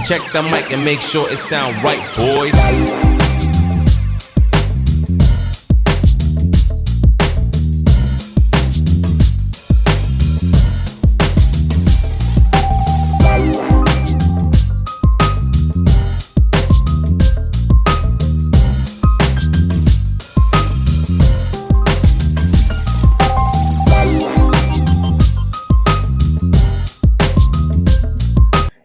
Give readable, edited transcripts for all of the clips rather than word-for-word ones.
Check the mic and make sure it sound right, boys.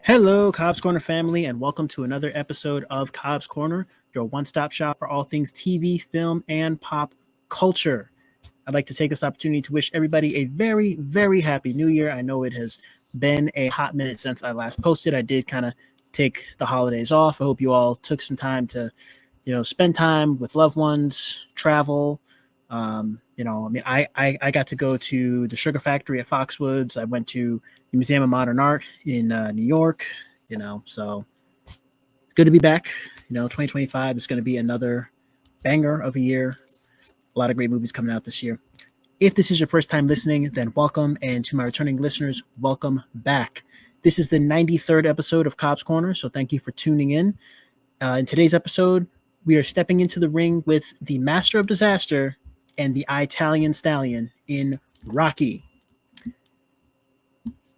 Hello, Cobbs Corner family, and welcome to another episode of Cobbs Corner, your one-stop shop for all things TV, film, and pop culture. I'd like to take this opportunity to wish everybody a very, very happy New Year. I know it has been a hot minute since I last posted. I did kind of take the holidays off. I hope you all took some time to, spend time with loved ones, travel. I got to go to the Sugar Factory at Foxwoods. I went to the Museum of Modern Art in New York, so it's good to be back. 2025 is going to be another banger of a year. A lot of great movies coming out this year. If this is your first time listening, then welcome. And to my returning listeners, welcome back. This is the 93rd episode of Cobbs Corner, so thank you for tuning in. In today's episode, we are stepping into the ring with the Master of Disaster and the Italian Stallion in Rocky.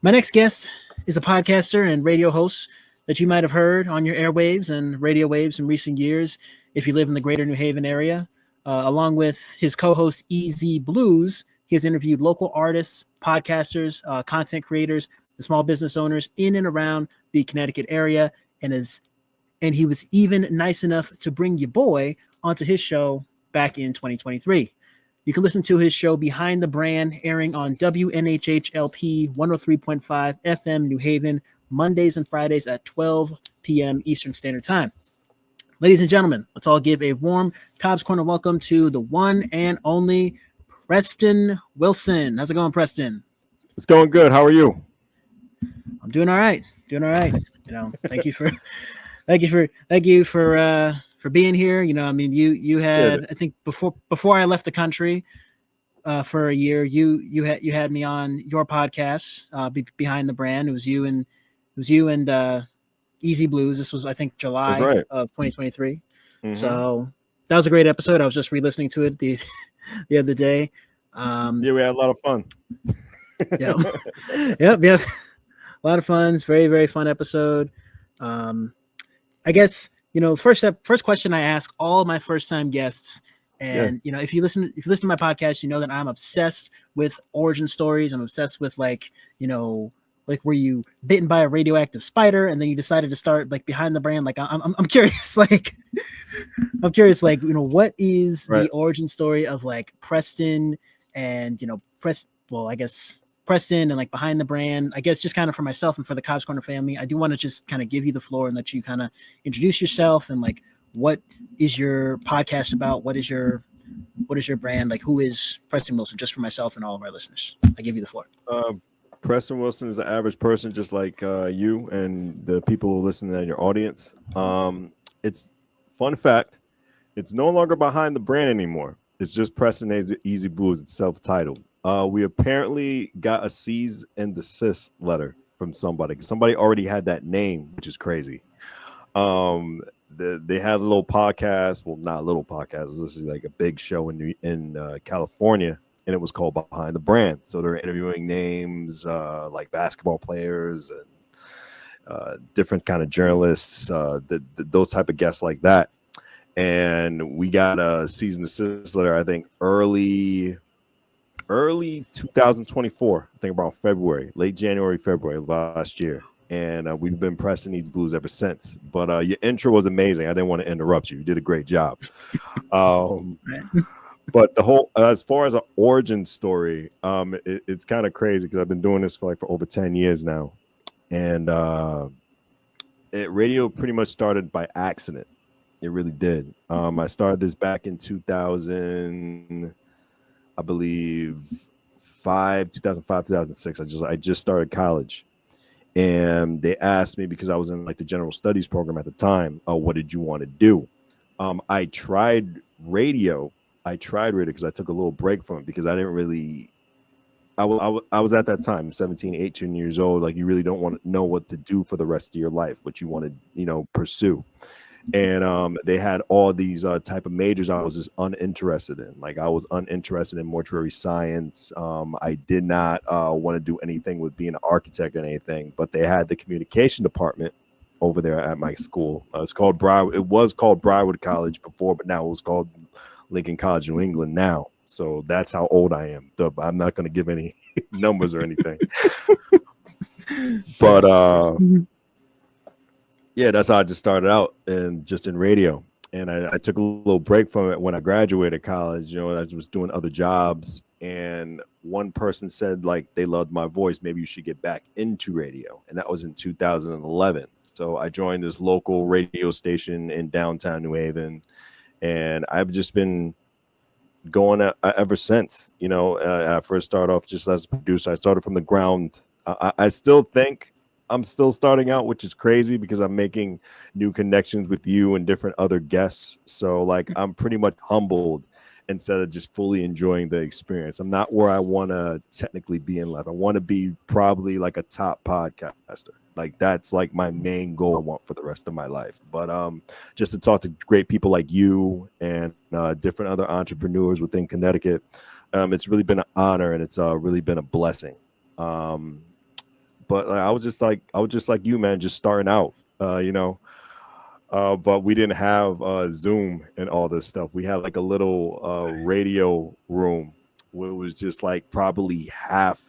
My next guest is a podcaster and radio host that you might have heard on your airwaves and radio waves in recent years if you live in the greater New Haven area. Along with his co-host EZ Bluez, he has interviewed local artists, podcasters, content creators, and small business owners in and around the Connecticut area, and he was even nice enough to bring your boy onto his show back in 2023. You can listen to his show Behind the Brand, airing on WNHHLP 103.5 FM New Haven, Mondays and Fridays at 12 p.m. Eastern Standard Time. Ladies and gentlemen, let's all give a warm Cobbs Corner welcome to the one and only Preston Wilson. How's it going, Preston? It's going good. How are you? I'm doing all right. Thank you for being here. You had, I think before I left the country for a year, you had me on your podcast, Behind the Brand. It was you and EZ Bluez. This was, I think, July of 2023. Mm-hmm. So that was a great episode. I was just re-listening to it the other day. We had a lot of fun. Yep. A lot of fun. It's very, very fun episode. I guess, first question I ask all of my first time guests, and if you listen to my podcast, you know that I'm obsessed with origin stories. I'm obsessed with like were you bitten by a radioactive spider and then you decided to start like Behind the Brand? Like I'm curious, what is the origin story of like Preston and Preston and like Behind the Brand? I guess just kind of for myself and for the Cobbs Corner family, I do want to just kind of give you the floor and let you kind of introduce yourself and like, what is your podcast about? What is your brand? Like, who is Preston Wilson? Just for myself and all of our listeners, I give you the floor. Preston Wilson is the average person, just like you and the people who listen to your audience. It's fun fact. It's no longer Behind the Brand anymore. It's just Preston EZ Bluez. It's self-titled. We apparently got a cease and desist letter from somebody. Somebody already had that name, which is crazy. They had a little podcast. Well, not a little podcast. This is like a big show in California, and it was called Behind the Brand. So they're interviewing names like basketball players and different kind of journalists, those type of guests like that. And we got a cease and desist letter, I think, early 2024, I think about February, late January, February of last year. And we've been Preston EZ Bluez ever since. But your intro was amazing. I didn't want to interrupt you. You did a great job. But the whole, as far as an origin story, it's kind of crazy because I've been doing this for over 10 years now. And radio pretty much started by accident. It really did. I started this back in 2000, I believe, 2005, 2006. I just started college. And they asked me, because I was in like the general studies program at the time, what did you want to do? I tried radio because I took a little break from it because I didn't really I was at that time 17, 18 years old. Like, you really don't want to know what to do for the rest of your life, what you want to, pursue. And they had all these type of majors I was just uninterested in. Like, I was uninterested in mortuary science. I did not want to do anything with being an architect or anything, but they had the communication department over there at my school. It's called it was called Briarwood College before, but now it was called Lincoln College, New England now. So that's how old I am. I'm not going to give any numbers or anything. But yeah, that's how I just started out, and just in radio. And I took a little break from it when I graduated college. I was doing other jobs, and one person said, like, they loved my voice. Maybe you should get back into radio. And that was in 2011. So I joined this local radio station in downtown New Haven, and I've just been going ever since. I first started off just as a producer. I started from the ground. I still think I'm still starting out, which is crazy because I'm making new connections with you and different other guests. So, like, I'm pretty much humbled instead of just fully enjoying the experience. I'm not where I want to technically be in life. I want to be probably like a top podcaster. Like, that's like my main goal I want for the rest of my life. But just to talk to great people like you and different other entrepreneurs within Connecticut, it's really been an honor, and it's really been a blessing. But I was just like you, man, just starting out, but we didn't have Zoom and all this stuff. We had like a little radio room where it was just like probably half,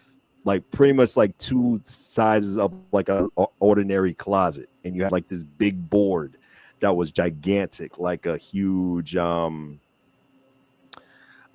like pretty much like two sizes of like an ordinary closet. And you had like this big board that was gigantic, like a huge, I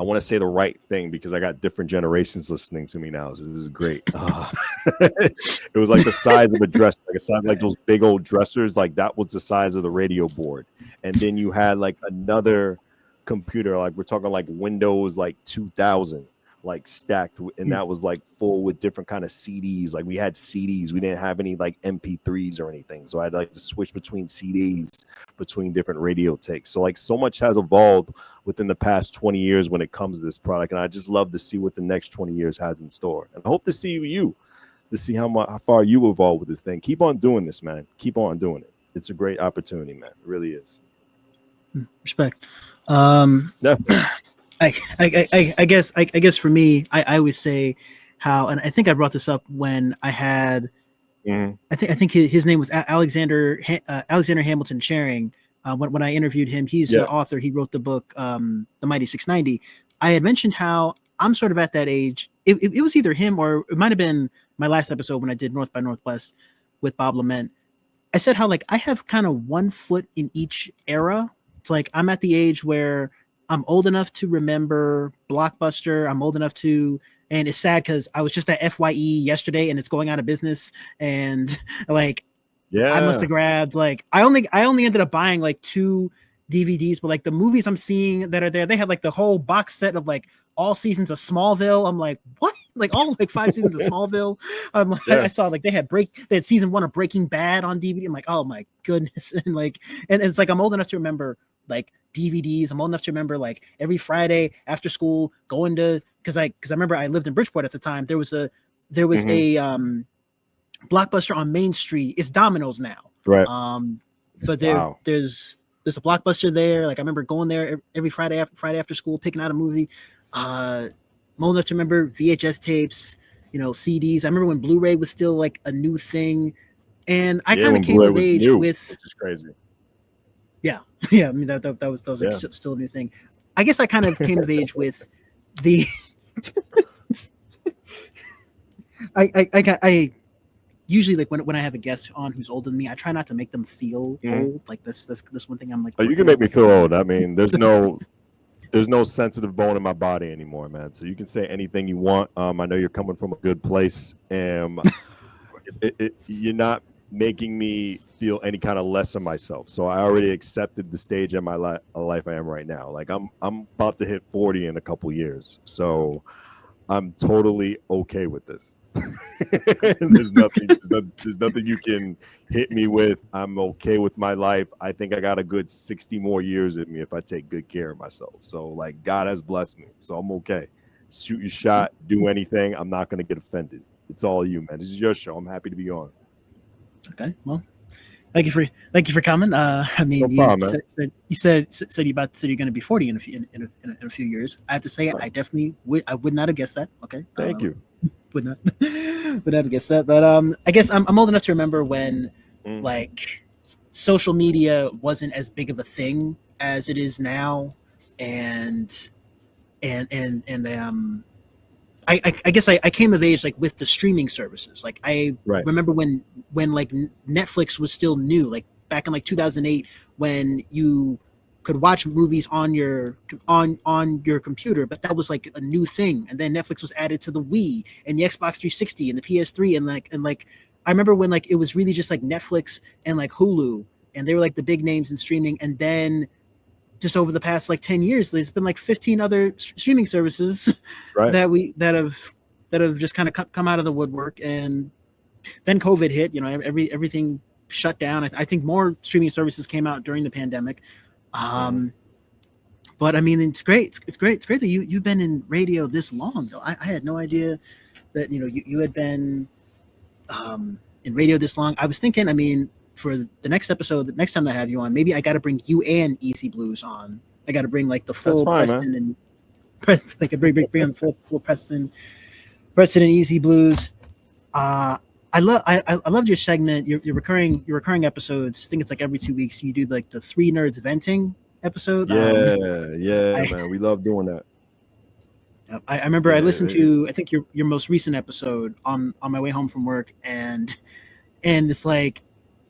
want to say the right thing because I got different generations listening to me now. So this is great. It was like the size of a dresser, like those big old dressers. Like, that was the size of the radio board. And then you had like another computer, like we're talking like Windows like 2000, like stacked, and that was like full with different kind of CDs. Like, we had CDs. We didn't have any like MP3s or anything. So I had like to switch between CDs, between different radio takes. So like, so much has evolved within the past 20 years when it comes to this product. And I just love to see what the next 20 years has in store. And I hope to see you to see how far you evolve with this thing. Keep on doing this, man. Keep on doing it. It's a great opportunity, man. It really is. Respect. Yeah. I guess for me, I always say how, and I think I brought this up when I had, I think his name was Alexander Hamilton Sharing. When I interviewed him, he's an author. He wrote the book, The Mighty 690. I had mentioned how I'm sort of at that age. It was either him or it might have been my last episode when I did North by Northwest with Bob Lament. I said how like I have kind of one foot in each era. It's like I'm at the age where I'm old enough to remember Blockbuster. I'm old enough to, and it's sad because I was just at FYE yesterday and it's going out of business. And like, I must have grabbed like I only ended up buying like 2 DVDs, but like the movies I'm seeing that are there, they had like the whole box set of like all seasons of Smallville. I'm like, what? Like all like 5 seasons of Smallville. I saw like they had season 1 of Breaking Bad on DVD. I'm like, oh my goodness. And like, and it's like I'm old enough to remember like DVDs. I'm old enough to remember like every Friday after school going to because I remember I lived in Bridgeport at the time. There was a Blockbuster on Main Street. It's Domino's now. Right. But there's a Blockbuster there. Like I remember going there every Friday after school, picking out a movie. I'm old enough to remember VHS tapes, CDs. I remember when Blu-ray was still like a new thing. And I kind of came of age with, which is crazy. Yeah. I mean that was like still a new thing. I guess I kind of came of age with the I usually like when I have a guest on who's older than me, I try not to make them feel old. Like this one thing I'm like, oh, you can make me feel old. I mean, there's no sensitive bone in my body anymore, man. So you can say anything you want. I know you're coming from a good place, and you're not making me feel any kind of less of myself. So I already accepted the stage in my life I am right now. Like I'm about to hit 40 in a couple years, so I'm totally okay with this. There's nothing you can hit me with. I'm okay with my life. I think I got a good 60 more years in me if I take good care of myself. So like God has blessed me, so I'm okay. shoot your shot, do anything. I'm not going to get offended. It's all you, man. This is your show. I'm happy to be on. Okay, well, thank you for coming. I mean, No problem, man. you said you're going to be 40 in a few years. I have to say, I definitely would not have guessed that. Okay, Thank you. Would not have guessed that. But I guess I'm old enough to remember when like social media wasn't as big of a thing as it is now, and I guess I came of age like with the streaming services. Like I remember when like Netflix was still new, like back in like 2008, when you could watch movies on your computer, but that was like a new thing. And then Netflix was added to the Wii and the Xbox 360 and the PS3, and like I remember when like it was really just like Netflix and like Hulu, and they were like the big names in streaming. And then just over the past like 10 years, there's been like 15 other streaming services that have just kind of come out of the woodwork. And then COVID hit, everything shut down. I think more streaming services came out during the pandemic. But I mean, it's great. It's great that you've been in radio this long, though. I had no idea that, you had been in radio this long. I was thinking, I mean, for the next episode, the next time I have you on, maybe I got to bring you and EZ Bluez on. I got to bring like the full Preston, man. And like a bring on full Preston and EZ Bluez. I loved your segment, your recurring episodes. I think it's like every 2 weeks you do like the three nerds venting episode. Man, we love doing that. I remember I listened to, I think your most recent episode on my way home from work, and it's like,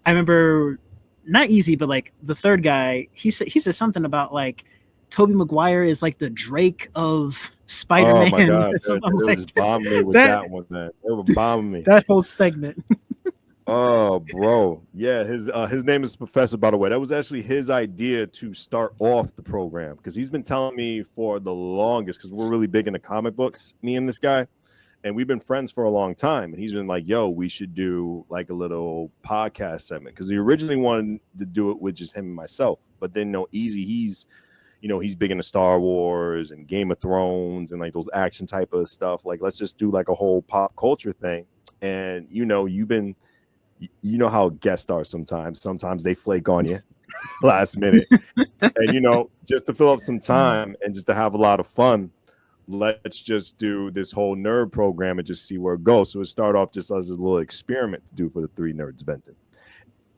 I remember not Easy, but like the third guy, he said something about like Tobey Maguire is like the Drake of Spider-Man. Oh my God, they was bombing me with that one, man. They were bombing me. That whole segment. Oh, bro. Yeah, his name is Professor, by the way. That was actually his idea to start off the program, because he's been telling me for the longest, because we're really big into comic books, me and this guy, and we've been friends for a long time. And he's been like, yo, we should do like a little podcast segment, because he originally wanted to do it with just him and myself. But then, Easy, he's big into Star Wars and Game of Thrones and like those action type of stuff. Like, let's just do like a whole pop culture thing. And, how guests are sometimes. Sometimes they flake on you last minute. And, just to fill up some time and just to have a lot of fun, let's just do this whole nerd program and just see where it goes. So it started off just as a little experiment to do for the three nerds venting.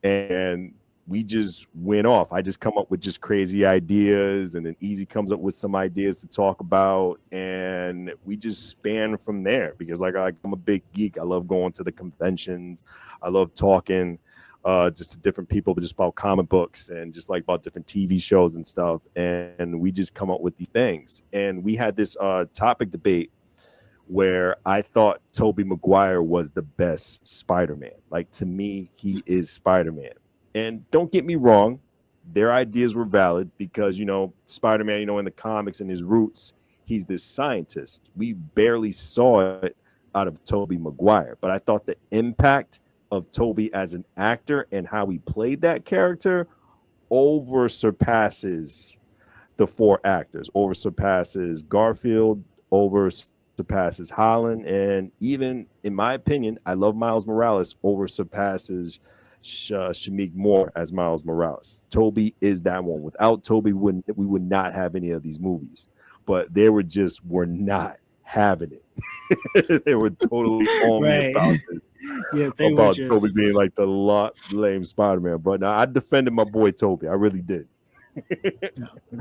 And we just went off. I just come up with just crazy ideas, and then Easy comes up with some ideas to talk about, and we just span from there, because I'm a big geek. I love going to the conventions. I love talking just to different people, but just about comic books and just like about different TV shows and stuff. And we just come up with these things. And we had this topic debate where I thought Tobey Maguire was the best Spider-Man. Like, to me, he is Spider-Man. And don't get me wrong, their ideas were valid, because, Spider-Man, in the comics and his roots, he's this scientist. We barely saw it out of Tobey Maguire. But I thought the impact of Tobey as an actor and how he played that character surpasses the four actors, surpasses Garfield, surpasses Holland, and even, in my opinion, I love Miles Morales, surpasses Shameik Moore as Miles Morales. Tobey is that one. Without Tobey, we would not have any of these movies. But they were not having it. They were totally on me about this. Yeah, about Tobey being like the lame Spider-Man. But no, I defended my boy Tobey. I really did.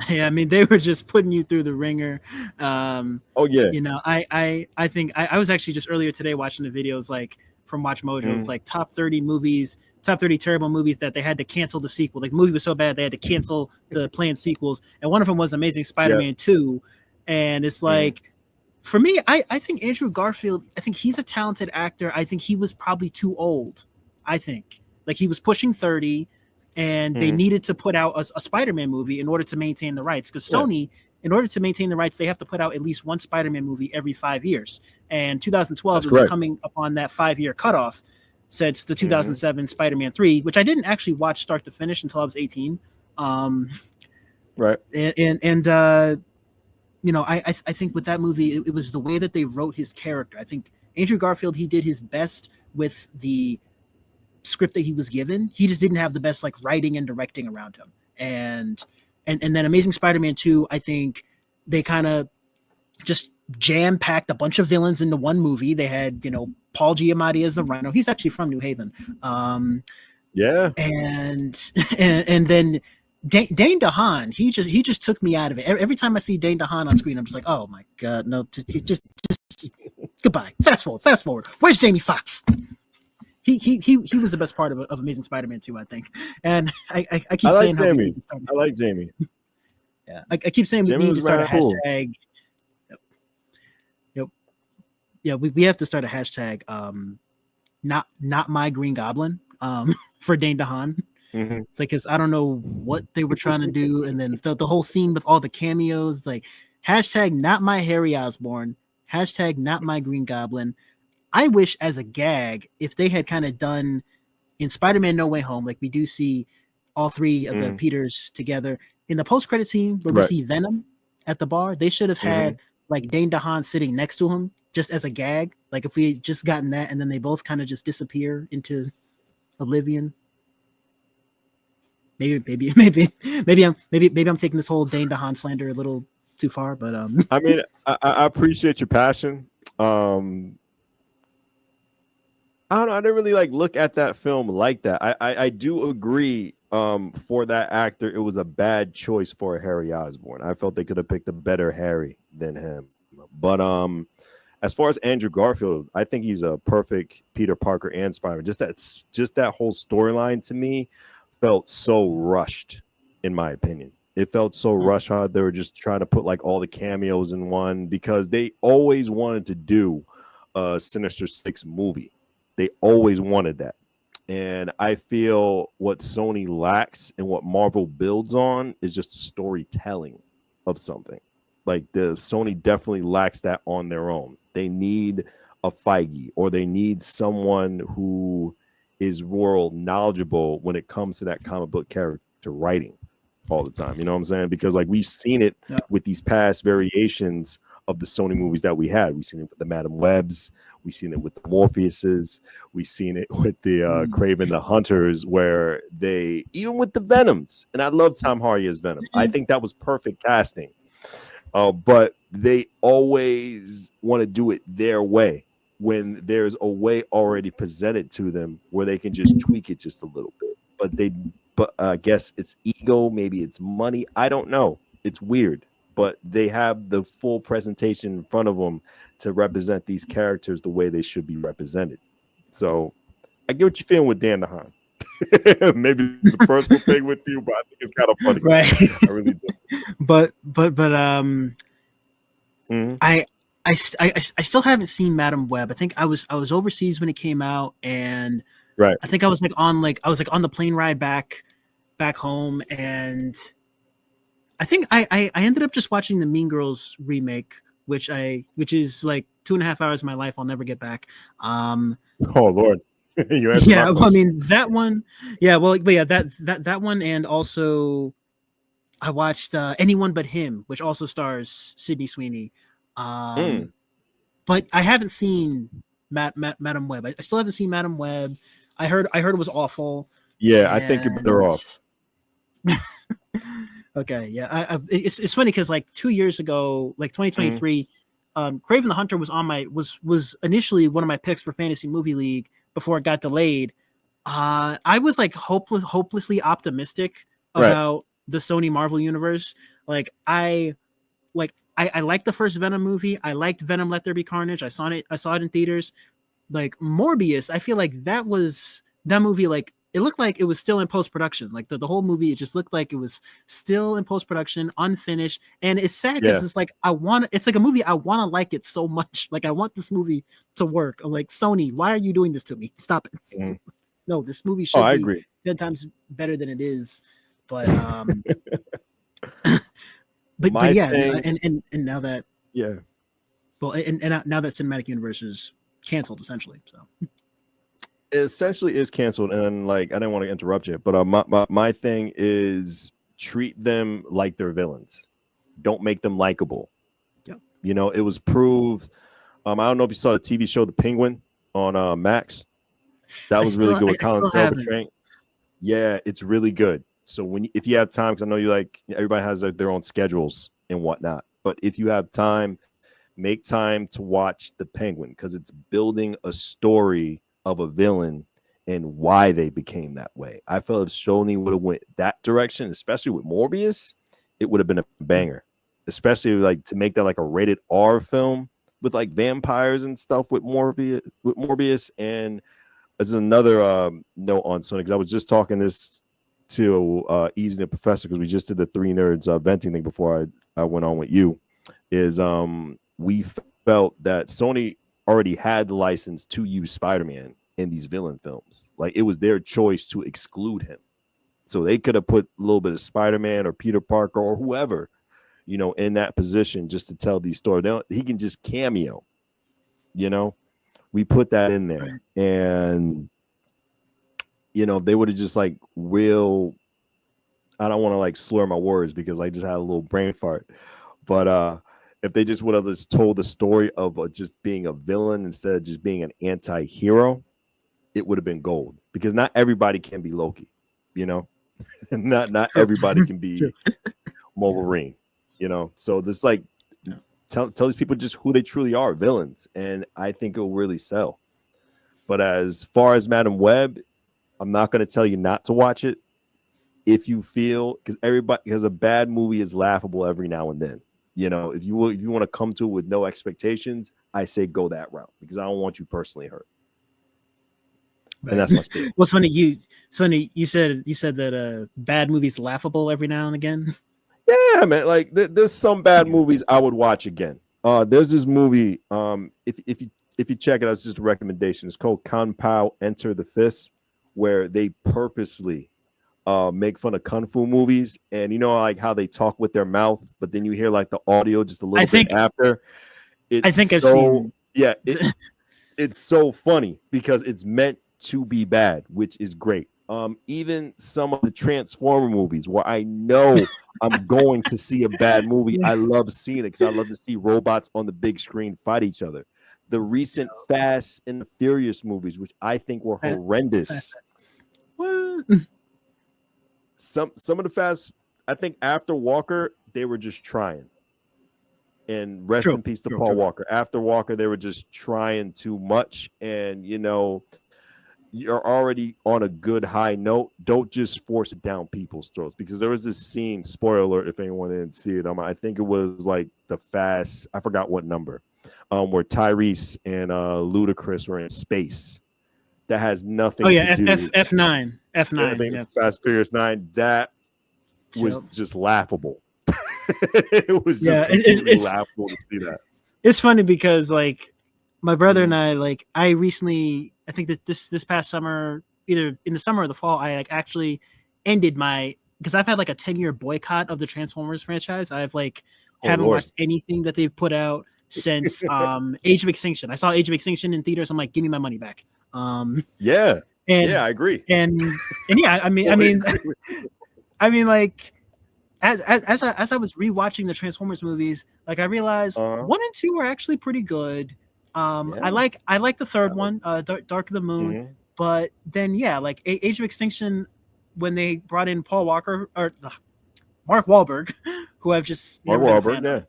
Yeah, I mean, they were just putting you through the ringer. Oh yeah. I think I was actually just earlier today watching the videos like from Watch Mojo. It was like top 30 terrible movies that they had to cancel the sequel. Like, the movie was so bad they had to cancel the planned sequels. And one of them was Amazing Spider-Man 2. And it's like, for me, I think Andrew Garfield, I think he's a talented actor. I think he was probably too old. I think like he was pushing 30, and they needed to put out a Spider-Man movie in order to maintain the rights, because Sony, in order to maintain the rights, they have to put out at least one Spider-Man movie every 5 years. And 2012 was coming upon that 5-year cutoff since the 2007 Spider-Man 3, which I didn't actually watch start to finish until I was 18. Right. And I think with that movie, it was the way that they wrote his character. I think Andrew Garfield, he did his best with the script that he was given. He just didn't have the best like writing and directing around him. And then Amazing Spider-Man 2, I think they kind of just jam packed a bunch of villains into one movie. They had, Paul Giamatti as the Rhino. He's actually from New Haven. Yeah. And then Dane DeHaan, he just took me out of it. Every time I see Dane DeHaan on screen, I'm just like, oh my god, no, just goodbye. Fast forward. Where's Jamie Foxx? He was the best part of Amazing Spider-Man 2, I think. And I keep saying how Jamie. I like Jamie. Yeah, I keep saying we need to start a hashtag. Yep. Yeah, we have to start a hashtag. Not my Green Goblin. For Dane DeHaan. Mm-hmm. It's like, because I don't know what they were trying to do, and then the whole scene with all the cameos, like hashtag not my Harry Osborn, hashtag not my Green Goblin. I wish as a gag if they had kind of done in Spider-Man No Way Home, like we do see all three of the Peters together in the post-credit scene where we see Venom at the bar. They should have had like Dane DeHaan sitting next to him just as a gag. Like if we had just gotten that, and then they both kind of just disappear into oblivion. Maybe I'm taking this whole Dane DeHaan slander a little too far, but I mean, I appreciate your passion. I don't know. I didn't really like look at that film like that. I do agree. For that actor, it was a bad choice for Harry Osborn. I felt they could have picked a better Harry than him. But as far as Andrew Garfield, I think he's a perfect Peter Parker and Spider-Man. Just that whole storyline to me felt so rushed, in my opinion. It felt so rushed how they were just trying to put like all the cameos in one, because they always wanted to do a Sinister Six movie. They always wanted that. And I feel what Sony lacks and what Marvel builds on is just storytelling of something. Like the Sony definitely lacks that on their own. They need a Feige, or they need someone who is more knowledgeable when it comes to that comic book character writing all the time. You know what I'm saying? Because like we've seen it with these past variations of the Sony movies that we had. We've seen it with the Madam Webs. We've seen it with the Morpheuses. We've seen it with the Kraven the Hunters, where they, even with the Venoms, and I love Tom Hardy as Venom. I think that was perfect casting. But they always want to do it their way when there's a way already presented to them where they can just tweak it just a little bit. But I guess it's ego, maybe it's money. I don't know. It's weird. But they have the full presentation in front of them to represent these characters the way they should be represented. So I get what you're feeling with Dan DeHaan. Maybe it's a personal thing with you, but I think it's kind of funny. Right. I really do. But I still haven't seen Madam Web. I think I was overseas when it came out, and right. I think I was on the plane ride back home, and I think I ended up just watching the Mean Girls remake, which is like 2.5 hours of my life I'll never get back. Oh Lord. Yeah, well, I mean that one. Yeah, well, but yeah, that one, and also I watched Anyone But Him, which also stars Sydney Sweeney. But I haven't seen Madam Web. I still haven't seen Madam Web. I heard it was awful. Yeah, I think you're better off. Okay, yeah. It's funny because like 2 years ago, like 2023, Kraven the Hunter was on was initially one of my picks for Fantasy Movie League before it got delayed. I was like hopelessly optimistic about the Sony Marvel universe. Like I liked the first Venom movie. I liked Venom Let There Be Carnage. I saw it in theaters. Like Morbius, I feel like that movie, like it looked like it was still in post-production. Like the whole movie, it just looked like it was still in post-production, unfinished. And it's sad because it's like it's like a movie I want to like it so much. Like I want this movie to work. I'm like, Sony, why are you doing this to me? Stop it. No, this movie should be agree. 10 times better than it is. But but yeah, and now that now that Cinematic Universe is canceled essentially, so it essentially is canceled. And like I didn't want to interrupt you, but my thing is treat them like they're villains. Don't make them likable. You know, it was proved. I don't know if you saw the TV show The Penguin on Max. That was really good with Colin Farrell portraying. Yeah, it's really good. So if you have time, because I know you like everybody has their own schedules and whatnot, but if you have time, make time to watch The Penguin because it's building a story of a villain and why they became that way. I felt if Sony would have went that direction, especially with Morbius, it would have been a banger. Especially like to make that like a rated R film with like vampires and stuff with Morbius. And as another note on Sony, because I was just talking this to Easy the Professor because we just did the Three Nerds venting thing before I went on with you. Is we felt that Sony already had the license to use Spider-Man in these villain films. Like it was their choice to exclude him. So they could have put a little bit of Spider-Man or Peter Parker or whoever, you know, in that position just to tell these stories. He can just cameo, you know. We put that in there. And, you know, they would have just like I don't want to like slur my words because I just had a little brain fart. But if they just would have just told the story of just being a villain instead of just being an anti-hero, it would have been gold. Because not everybody can be Loki, you know? not everybody can be Wolverine, you know? So this like tell these people just who they truly are, villains. And I think it will really sell. But as far as Madam Web, I'm not going to tell you not to watch it if you feel because a bad movie is laughable every now and then. You know, if you want to come to it with no expectations, I say go that route because I don't want you personally hurt. Right. And that's my spirit. What's funny, you said that bad movies laughable every now and again. Yeah, man. Like there's some bad movies I would watch again. There's this movie. If you check it out, it's just a recommendation. It's called Kung Pao Enter the Fist, where they purposely make fun of kung fu movies, and you know like how they talk with their mouth, but then you hear like the audio just a little bit after. I've seen. Yeah, it's so funny because it's meant to be bad, which is great. Even some of the Transformer movies where I know I'm going to see a bad movie, I love seeing it because I love to see robots on the big screen fight each other. The recent Fast and the Furious movies, which I think were horrendous. Some of the Fast, I think after Walker, they were just trying. And rest in peace to Paul Walker. After Walker, they were just trying too much. And, you know, you're already on a good high note. Don't just force it down people's throats. Because there was this scene, spoiler alert, if anyone didn't see it. I think it was like the Fast, I forgot what number, where Tyrese and Ludacris were in space. That has nothing to do with F9. F9. I think it's Fast Furious 9. That was just laughable. It was just it's laughable to see that. It's funny because like my brother and I, like I recently, I think that this past summer, either in the summer or the fall, I like actually ended because I've had like a 10-year boycott of the Transformers franchise. I've like haven't watched anything that they've put out since Age of Extinction. I saw Age of Extinction in theaters. I'm like, give me my money back. Yeah, I agree. And yeah, I mean, like as I was rewatching the Transformers movies, like I realized 1 and 2 were actually pretty good. I like the third one, Dark of the Moon, but then like Age of Extinction, when they brought in Paul Walker or Mark Wahlberg, who I've just never been a fan of.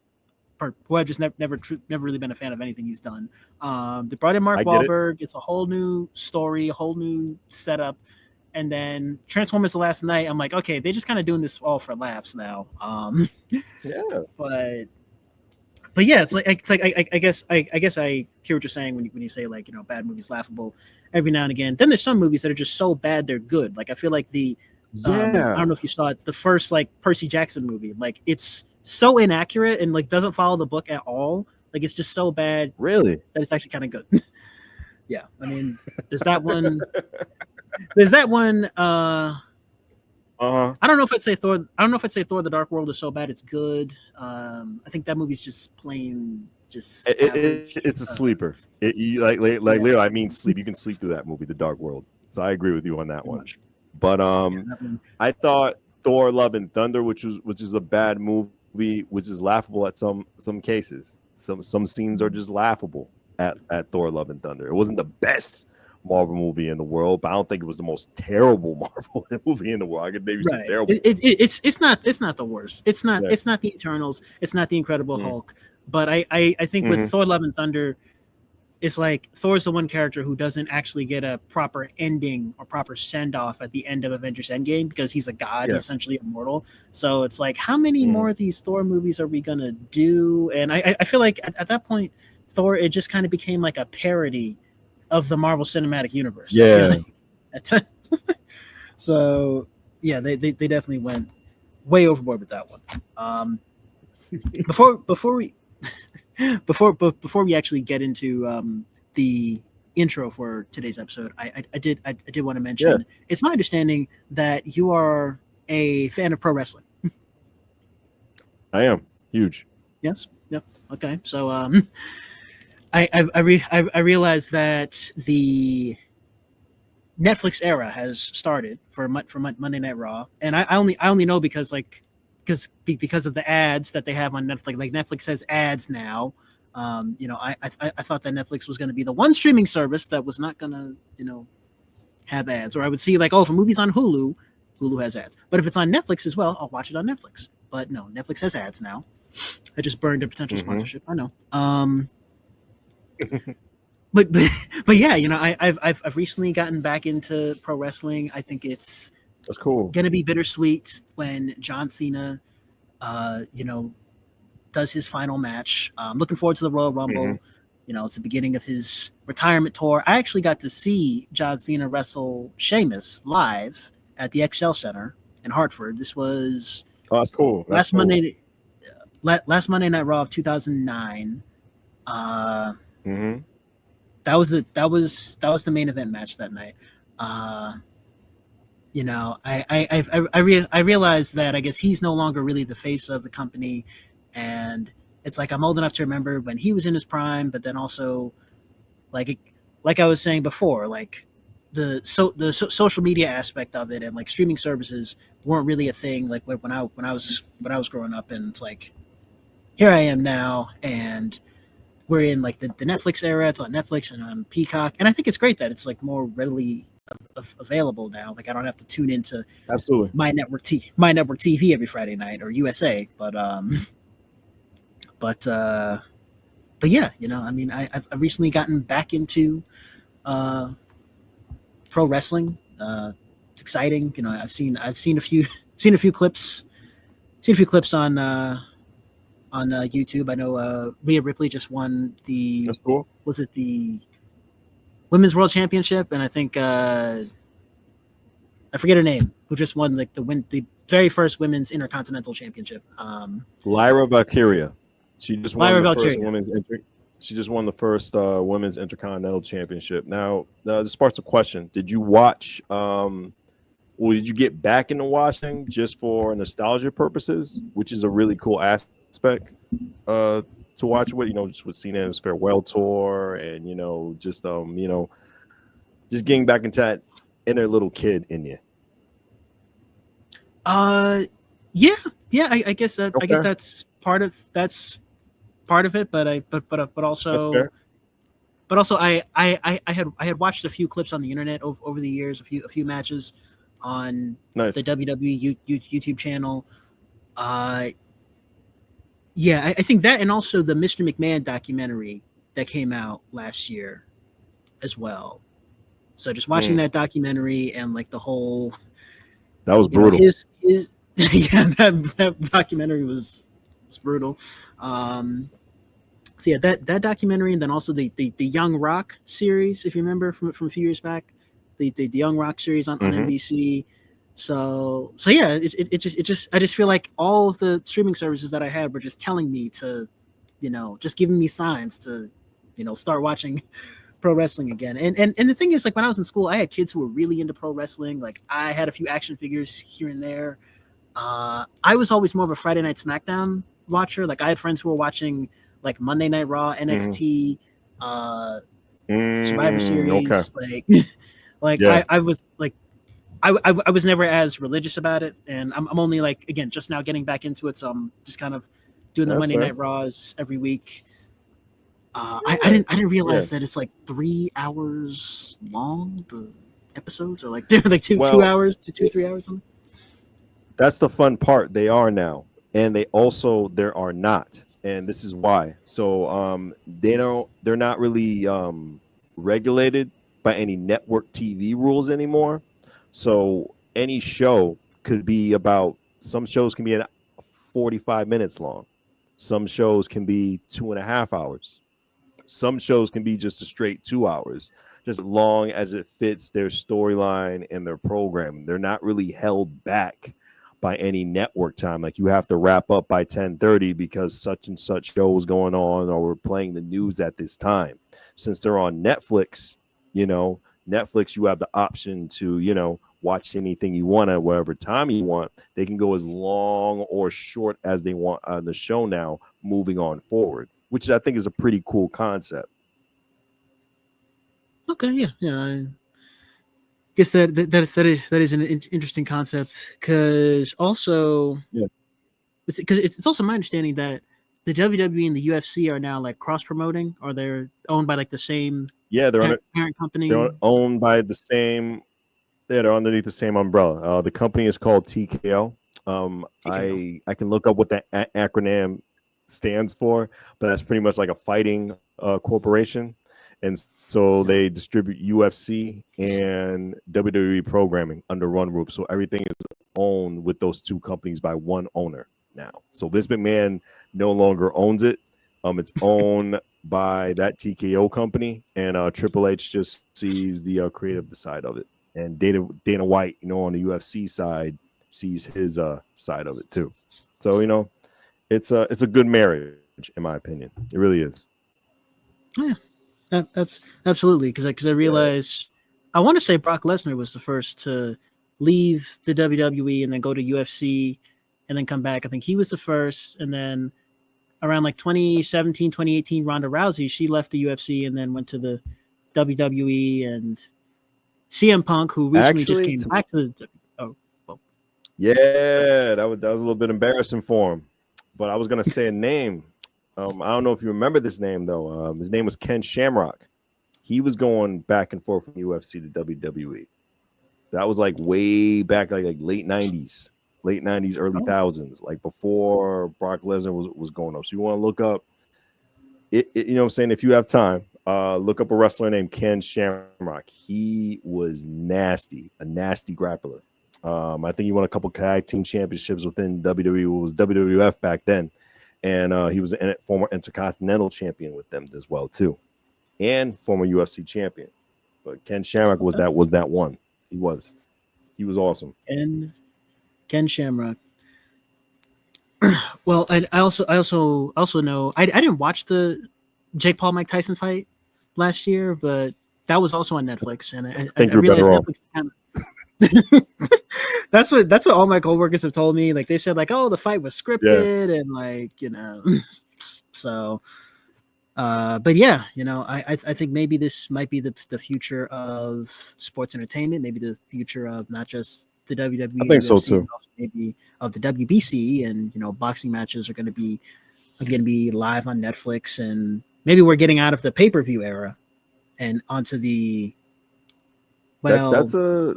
Who I've just never really been a fan of anything he's done. They brought in Mark Wahlberg. It's a whole new story, a whole new setup. And then Transformers The Last Night, I'm like, okay, they're just kind of doing this all for laughs now. But yeah, it's like I guess I hear what you're saying when you say like, you know, bad movies laughable every now and again. Then there's some movies that are just so bad they're good. Like I feel like I don't know if you saw it, the first like Percy Jackson movie, like it's so inaccurate and like doesn't follow the book at all. Like it's just so bad, really, that it's actually kind of good. Yeah, I mean, there's that one. There's that one. I don't know if I'd say Thor. I don't know if I'd say Thor: The Dark World is so bad it's good. I think that movie's just plain. Just it's a sleeper. Like Leo, I mean sleep. You can sleep through that movie, The Dark World. So I agree with you on that one. But I thought Thor: Love and Thunder, which is a bad movie, which is laughable at some cases. Some scenes are just laughable at Thor: Love and Thunder. It wasn't the best Marvel movie in the world, but I don't think it was the most terrible Marvel movie in the world. I could maybe some terrible. It's not the worst. It's not the Eternals. It's not the Incredible Hulk. But I think with Thor: Love and Thunder, it's like Thor's the one character who doesn't actually get a proper ending or proper send off at the end of Avengers Endgame because he's a god, essentially immortal. So it's like, how many more of these Thor movies are we gonna do? And I feel like at that point, Thor, it just kind of became like a parody of the Marvel Cinematic Universe. Yeah. So yeah, they definitely went way overboard with that one. Before we actually get into the intro for today's episode, I did want to mention it's my understanding that you are a fan of pro wrestling. I am huge. Yes. Yep. Okay. So I realized that the Netflix era has started for Monday Night Raw, and I only know because of the ads that they have on Netflix. Like Netflix has ads now. I thought that Netflix was going to be the one streaming service that was not going to have ads. Or I would see like, if a movie's on Hulu has ads. But if it's on Netflix as well, I'll watch it on Netflix. But no, Netflix has ads now. I just burned a potential sponsorship. I know. But yeah, I've recently gotten back into pro wrestling. I think that's cool. Gonna be bittersweet when John Cena, does his final match. I'm looking forward to the Royal Rumble. It's the beginning of his retirement tour. I actually got to see John Cena wrestle Sheamus live at the XL Center in Hartford. This was that's cool. Last Monday Night Raw of 2009. That was the main event match that night. I realized that I guess he's no longer really the face of the company, and it's like I'm old enough to remember when he was in his prime, but then also like I was saying before, like the social media aspect of it and like streaming services weren't really a thing like when I was growing up, and it's like here I am now, and we're in like the Netflix era. It's on Netflix and on Peacock, and I think it's great that it's like more readily available now. Like I don't have to tune into absolutely my network TV every Friday night or USA. But yeah, I've recently gotten back into pro wrestling. It's exciting. I've seen a few clips on YouTube. I know Rhea Ripley just won the was it the Women's World Championship, and I think I forget her name, who just won like the very first Women's Intercontinental Championship. Lyra Valkyria. She just won She just won the first Women's Intercontinental Championship. Now, this sparks a question. Did you watch did you get back into watching just for nostalgia purposes, which is a really cool aspect to watch with, just with Cena's farewell tour and, just getting back into that inner little kid in you? I guess that's part of it, but also I had watched a few clips on the internet over the years, a few matches on the WWE YouTube channel. I think that, and also the Mr. McMahon documentary that came out last year as well. So just watching that documentary and like the whole, that was brutal. That documentary was brutal. So yeah, that documentary, and then also the Young Rock series, if you remember from a few years back, the Young Rock series on NBC. So yeah, it just I just feel like all of the streaming services that I had were just telling me to, just giving me signs to, start watching pro wrestling again. And the thing is, like, when I was in school, I had kids who were really into pro wrestling. Like, I had a few action figures here and there. I was always more of a Friday Night SmackDown watcher. Like, I had friends who were watching like Monday Night Raw, NXT, Survivor Series. Okay. I was like, I was never as religious about it, and I'm only like, again, just now getting back into it, so I'm just kind of doing the Monday Night Raws every week. I didn't realize that it's like 3 hours long. The episodes are like like two Well, hours to 2 3 hours. Something. that's the fun part. They are now, and they also there are not, and this is why. So they're not really regulated by any network TV rules anymore. So any show could be about some shows can be 45 minutes long. Some shows can be 2.5 hours. Some shows can be just a straight 2 hours, just as long as it fits their storyline and their program. They're not really held back by any network time. Like you have to wrap up by 10:30 because such and such show is going on, or we're playing the news at this time. Since they're on Netflix, Netflix, you have the option to, watch anything you want at whatever time you want. They can go as long or short as they want on the show now, moving on forward, which I think is a pretty cool concept. Okay, yeah. I guess that is an interesting concept because also it's also my understanding that the WWE and the UFC are now like cross promoting, or they're owned by like the same parent company. They're owned by the same. Yeah, they're underneath the same umbrella. The company is called TKO. TKO. I can look up what that acronym stands for, but that's pretty much like a fighting corporation, and so they distribute UFC and WWE programming under one roof. So everything is owned with those two companies by one owner now. So Vince McMahon no longer owns it. It's owned by that TKO company, and Triple H just sees the creative side of it. And Dana White, on the UFC side, sees his side of it too. So it's a good marriage in my opinion. It really is. Yeah, absolutely. Because I realized I want to say Brock Lesnar was the first to leave the WWE and then go to UFC and then come back. I think he was the first, and then around like 2017, 2018, Ronda Rousey, she left the UFC and then went to the WWE, and CM Punk, who recently just came back to the. Oh, well. Yeah, that was a little bit embarrassing for him, but I was gonna say a name. I don't know if you remember this name though. His name was Ken Shamrock. He was going back and forth from UFC to WWE. That was like way back, like late '90s, early thousands, like before Brock Lesnar was going up. So you want to look up it, what I'm saying? If you have time, look up a wrestler named Ken Shamrock. He was nasty, a nasty grappler. I think he won a couple tag team championships within WWE. It was WWF back then, and he was a former Intercontinental champion with them as well too, and former UFC champion. But Ken Shamrock was that one. He was awesome. Ken Shamrock. Well, I also know I didn't watch the Jake Paul Mike Tyson fight last year, but that was also on Netflix, and I realized Netflix kind of. that's what all my coworkers have told me. Like they said, like, oh, the fight was scripted, and like so. But yeah, I think maybe this might be the future of sports entertainment. Maybe the future of not just the WWE. I think so too. Maybe of the WBC, and boxing matches are going to be live on Netflix, and maybe we're getting out of the pay-per-view era and onto the. Well, that's a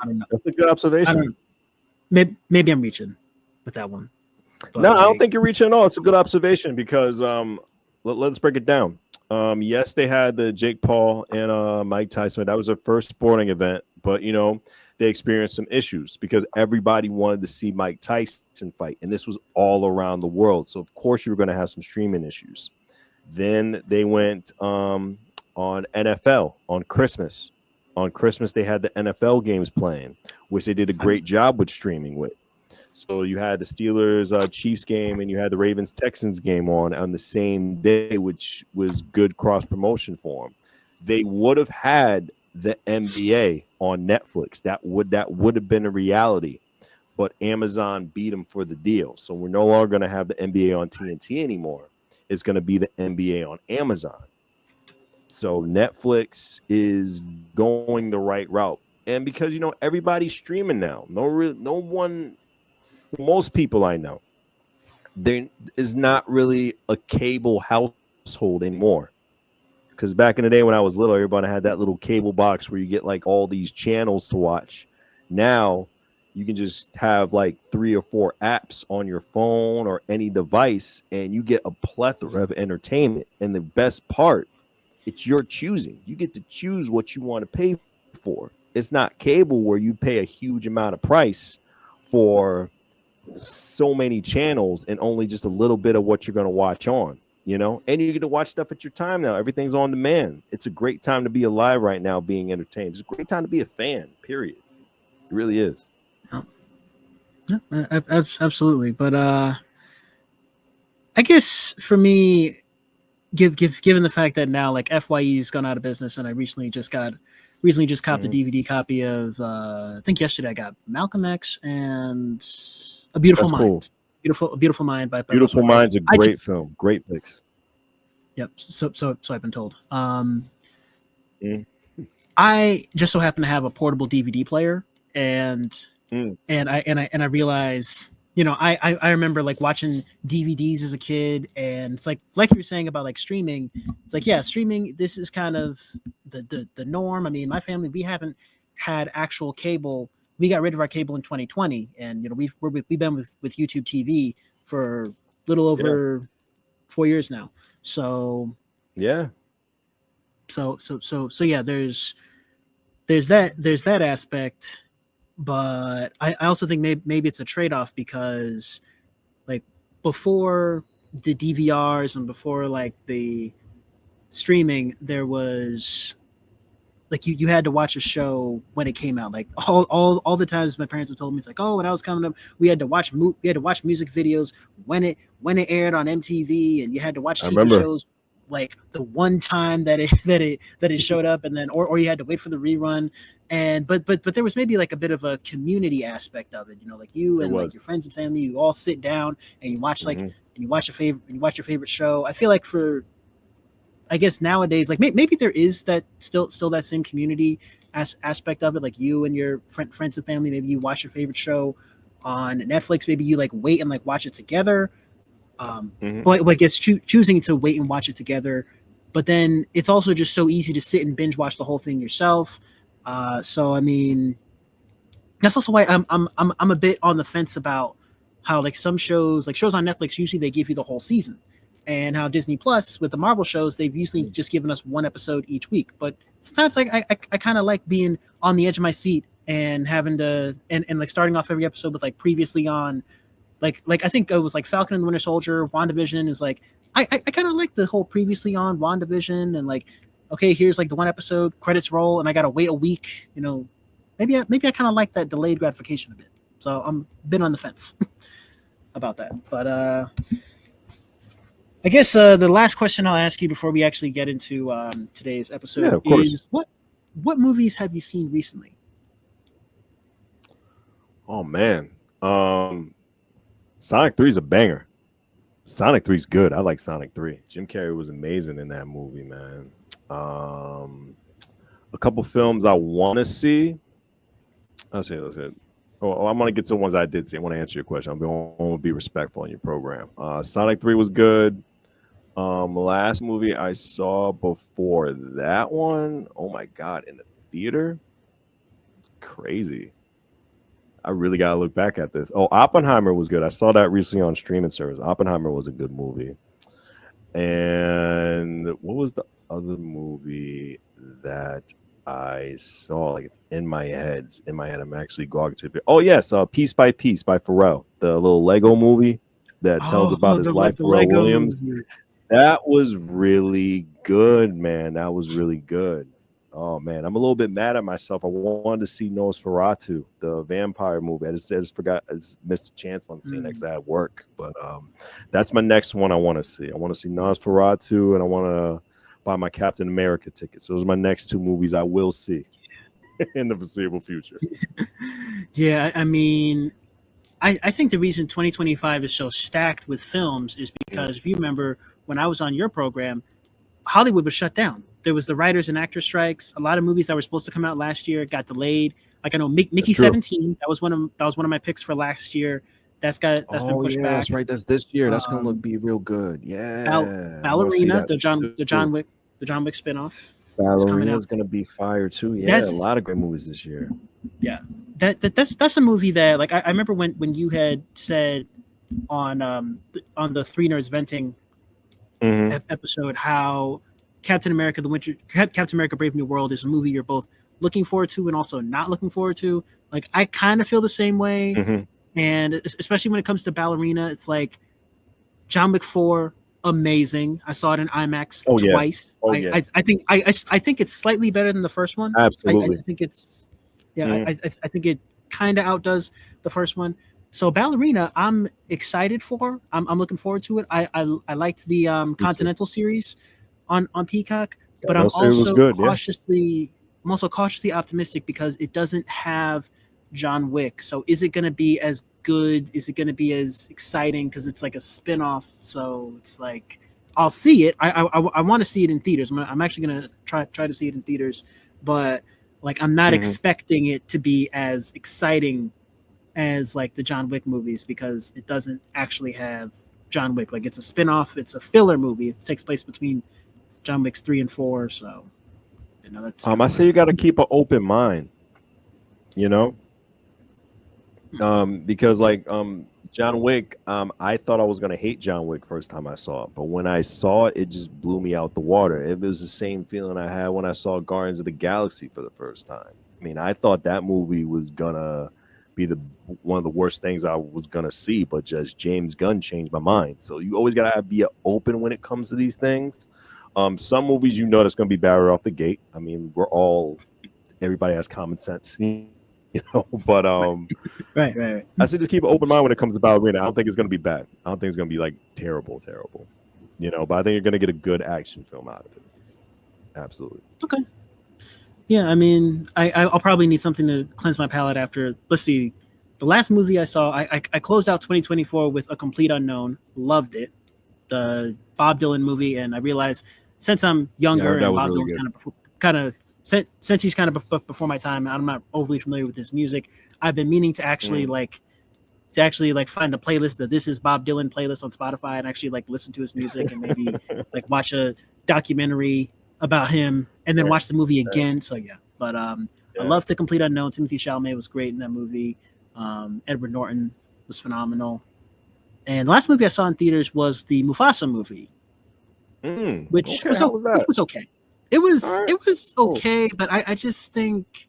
good observation. Maybe I'm reaching with that one. But no, I don't think you're reaching at all. It's a good observation because let's break it down. Yes, they had the Jake Paul and Mike Tyson. That was their first sporting event, but they experienced some issues because everybody wanted to see Mike Tyson fight, and this was all around the world. So of course you were going to have some streaming issues. Then they went on NFL on Christmas. On Christmas they had the NFL games playing, which they did a great job with streaming with. So you had the Steelers Chiefs game and you had the Ravens Texans game on the same day, which was good cross promotion for them. They would have had the NBA on Netflix. That would have been a reality, but Amazon beat them for the deal. So we're no longer going to have the NBA on TNT anymore. It's going to be the NBA on Amazon. So Netflix is going the right route, and because everybody's streaming now, most people I know, there is not really a cable household anymore. Because back in the day when I was little, everybody had that little cable box where you get like all these channels to watch. Now you can just have like 3 or 4 apps on your phone or any device, and you get a plethora of entertainment. And the best part, it's your choosing. You get to choose what you want to pay for. It's not cable where you pay a huge amount of price for so many channels and only just a little bit of what you're going to watch on. And you get to watch stuff at your time now. Everything's on demand. It's a great time to be alive right now, being entertained. It's a great time to be a fan, period. It really is. Yeah, absolutely. But I guess for me, given the fact that now like FYE's gone out of business, and I recently just copped the DVD copy of I think yesterday I got Malcolm X and A Beautiful Mind. Cool. Beautiful Mind by Beautiful Mind's a great film. Great picks. Yep. So I've been told. I just so happen to have a portable DVD player, and I realize, I remember like watching DVDs as a kid, and it's like you were saying about like streaming. It's like, yeah, streaming. This is kind of the norm. I mean, my family, we haven't had actual cable. We got rid of our cable in 2020, and we've been with YouTube TV for a little over 4 years now. So yeah. So yeah, there's that aspect, but I also think maybe it's a trade-off, because like before the DVRs and before like the streaming, there was like you had to watch a show when it came out. Like all the times my parents have told me, it's like, oh, when I was coming up, we had to watch music videos when it aired on MTV, and you had to watch TV shows like the one time that it showed up, and then or you had to wait for the rerun. And but there was maybe like a bit of a community aspect of it, like you and like your friends and family, you all sit down and you watch and you watch your favorite show. I feel like I guess nowadays, like maybe there is that still that same community aspect of it. Like you and your friends and family, maybe you watch your favorite show on Netflix. Maybe you like wait and like watch it together. But I guess choosing to wait and watch it together. But then it's also just so easy to sit and binge watch the whole thing yourself. So I mean, that's also why I'm a bit on the fence about how like some shows on Netflix, usually they give you the whole season. And how Disney Plus with the Marvel shows, they've usually just given us one episode each week. But sometimes like I kind of like being on the edge of my seat and having to and like starting off every episode with like previously on, like I think it was like Falcon and the Winter Soldier, WandaVision is like I kind of like the whole previously on WandaVision, and like, okay, here's like the one episode, credits roll, and I gotta wait a week. Maybe I kind of like that delayed gratification a bit. So I'm a bit on the fence about that. But I guess the last question I'll ask you before we actually get into today's episode is what movies have you seen recently? Oh man, Sonic 3 is a banger. Sonic 3 is good. I like Sonic 3. Jim Carrey was amazing in that movie, man. A couple films I want to see. Let's see. Oh, I'm gonna get to the ones I did see. I want to answer your question. I'm going to be respectful in your program. Sonic 3 was good. Last movie I saw before that one, oh my god, in the theater, crazy. I really gotta look back at this. Oh, Oppenheimer was good. I saw that recently on streaming service. Oppenheimer was a good movie. And what was the other movie that I saw? Like, it's in my head. I'm actually going to it. Oh yes, Piece by Piece by Pharrell, the little Lego movie that tells about his life. Pharrell Williams. That was really good, man. That was really good. Oh man, I'm a little bit mad at myself. I wanted to see Nosferatu, the vampire movie. I just missed a chance on seeing next at work. But that's my next one I want to see. I want to see Nosferatu, and I want to buy my Captain America tickets. So those are my next two movies I will see in the foreseeable future. Yeah, I mean, I think the reason 2025 is so stacked with films is because if you remember when I was on your program, Hollywood was shut down. There was the writers and actors strikes. A lot of movies that were supposed to come out last year got delayed. Like I know Mickey 17, that was one of my picks for last year. That's been pushed back. That's right. That's this year. That's gonna be real good. Yeah. Ballerina, the John Wick. the John Wick spinoff. Ballerina's gonna be fire too. Yeah, a lot of great movies this year. Yeah, that's a movie that like I remember when you had said on the Three Nerds Venting episode how Captain America Brave New World is a movie you're both looking forward to and also not looking forward to. Like I kind of feel the same way, and especially when it comes to Ballerina, it's like John Wick 4, amazing. I saw it in IMAX twice. I think it's slightly better than the first one. Absolutely. I think it's I think it kind of outdoes the first one. So Ballerina, I'm excited for. I'm looking forward to it. I liked the Continental series on Peacock, but I'm also cautiously optimistic because it doesn't have John Wick. So is it going to be as good? Is it going to be as exciting? Because it's like a spinoff. So it's like I'll see it. I want to see it in theaters. I'm actually going to try to see it in theaters, but like I'm not expecting it to be as exciting as like the John Wick movies because it doesn't actually have John Wick. Like it's a spinoff. It's a filler movie. It takes place between John Wick's 3 and 4. So that's. I say you got to keep an open mind. Because like John Wick, I thought I was gonna hate John Wick first time I saw it, but when I saw it, it just blew me out the water. It was the same feeling I had when I saw Guardians of the Galaxy for the first time. I mean, I thought that movie was gonna be one of the worst things I was gonna see, but just James Gunn changed my mind. So you always gotta be open when it comes to these things. Some movies that's gonna be bad right off the gate. I mean, everybody has common sense. But right. I say just keep an open mind when it comes to Ballerina. I don't think it's gonna be bad. I don't think it's gonna be like terrible. But I think you're gonna get a good action film out of it. Absolutely. Okay. Yeah, I mean, I'll probably need something to cleanse my palate after. Let's see, the last movie I saw, I closed out 2024 with A Complete Unknown. Loved it, the Bob Dylan movie, and I realized since I'm younger and Bob Dylan's since he's kind of before my time, I'm not overly familiar with his music. I've been meaning to actually find the playlist, the This Is Bob Dylan playlist on Spotify, and actually like listen to his music and maybe like watch a documentary about him and then watch the movie again. So yeah, but I love The Complete Unknown. Timothy Chalamet was great in that movie. Edward Norton was phenomenal. And the last movie I saw in theaters was the Mufasa movie, which was okay. It was okay, but I just think,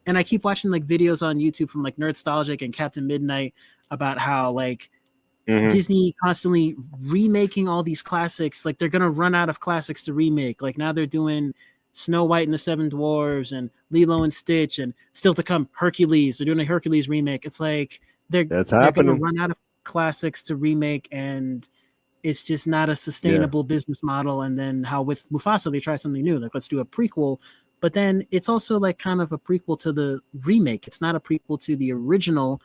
and I keep watching like videos on YouTube from like Nerdstalgic and Captain Midnight about how like Disney constantly remaking all these classics. Like they're gonna run out of classics to remake. Like now they're doing Snow White and the Seven Dwarves and Lilo and Stitch, and still to come Hercules. They're doing a Hercules remake. It's like they're gonna run out of classics to remake, and it's just not a sustainable business model. And then how with Mufasa they try something new, like let's do a prequel, but then it's also like kind of a prequel to the remake. It's not a prequel to the original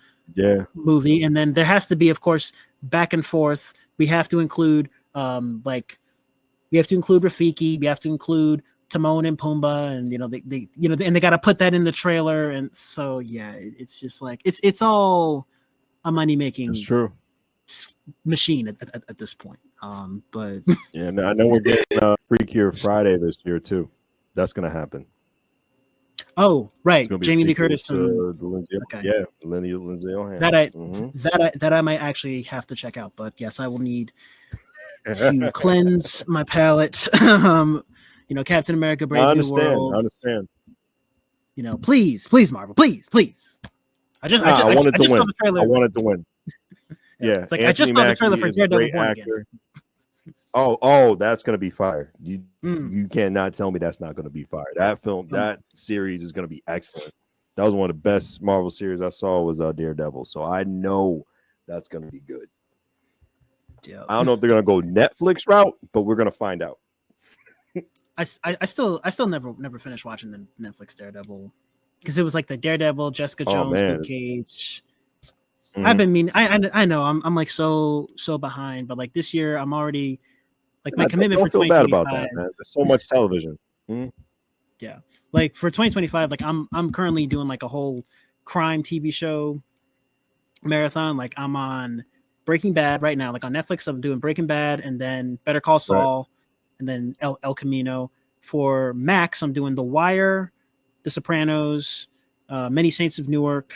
movie. And then there has to be, of course, back and forth. We have to include we have to include Rafiki, we have to include Timon and Pumbaa, and they got to put that in the trailer. And so it's just like it's all a money making. It's true. Machine at this point. But I know we're getting Freakier Friday this year too. That's gonna happen. Oh right, Jamie Lee Curtis Lindsay Lohan. That I might actually have to check out. But yes, I will need to cleanse my palate. Captain America: Brave New World. I understand. Please, Marvel, please. I wanted to win. Yeah, it's like I just saw the trailer for Daredevil Born Again. Oh, that's gonna be fire. You cannot tell me that's not gonna be fire. That film, that series is gonna be excellent. That was one of the best Marvel series I saw was Daredevil. So I know that's gonna be good. Yeah. I don't know if they're gonna go Netflix route, but we're gonna find out. I still never finished watching the Netflix Daredevil because it was like the Daredevil, Jessica Jones, Luke Cage. I've been I know I'm like so behind, but like this year I'm already like my commitment for 2025. Bad about that, man. There's so much television. Yeah, like for 2025, like I'm currently doing like a whole crime TV show marathon. Like I'm on Breaking Bad right now. Like on Netflix, I'm doing Breaking Bad and then Better Call Saul and then El Camino. For Max, I'm doing The Wire, The Sopranos, Many Saints of Newark,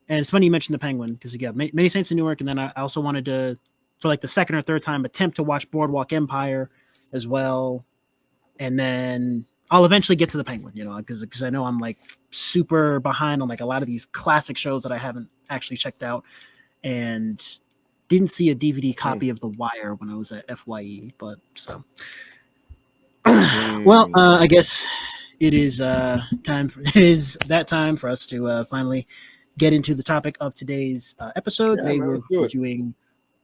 and it's funny you mentioned The Penguin because again, Many Saints of Newark, and then I also wanted to, for like the second or third time, attempt to watch Boardwalk Empire as well, and then I'll eventually get to The Penguin, because I know I'm like super behind on like a lot of these classic shows that I haven't actually checked out, and didn't see a DVD copy of The Wire when I was at FYE, but so. Well, I guess it is time for us to finally get into the topic of today's episode. Today we're reviewing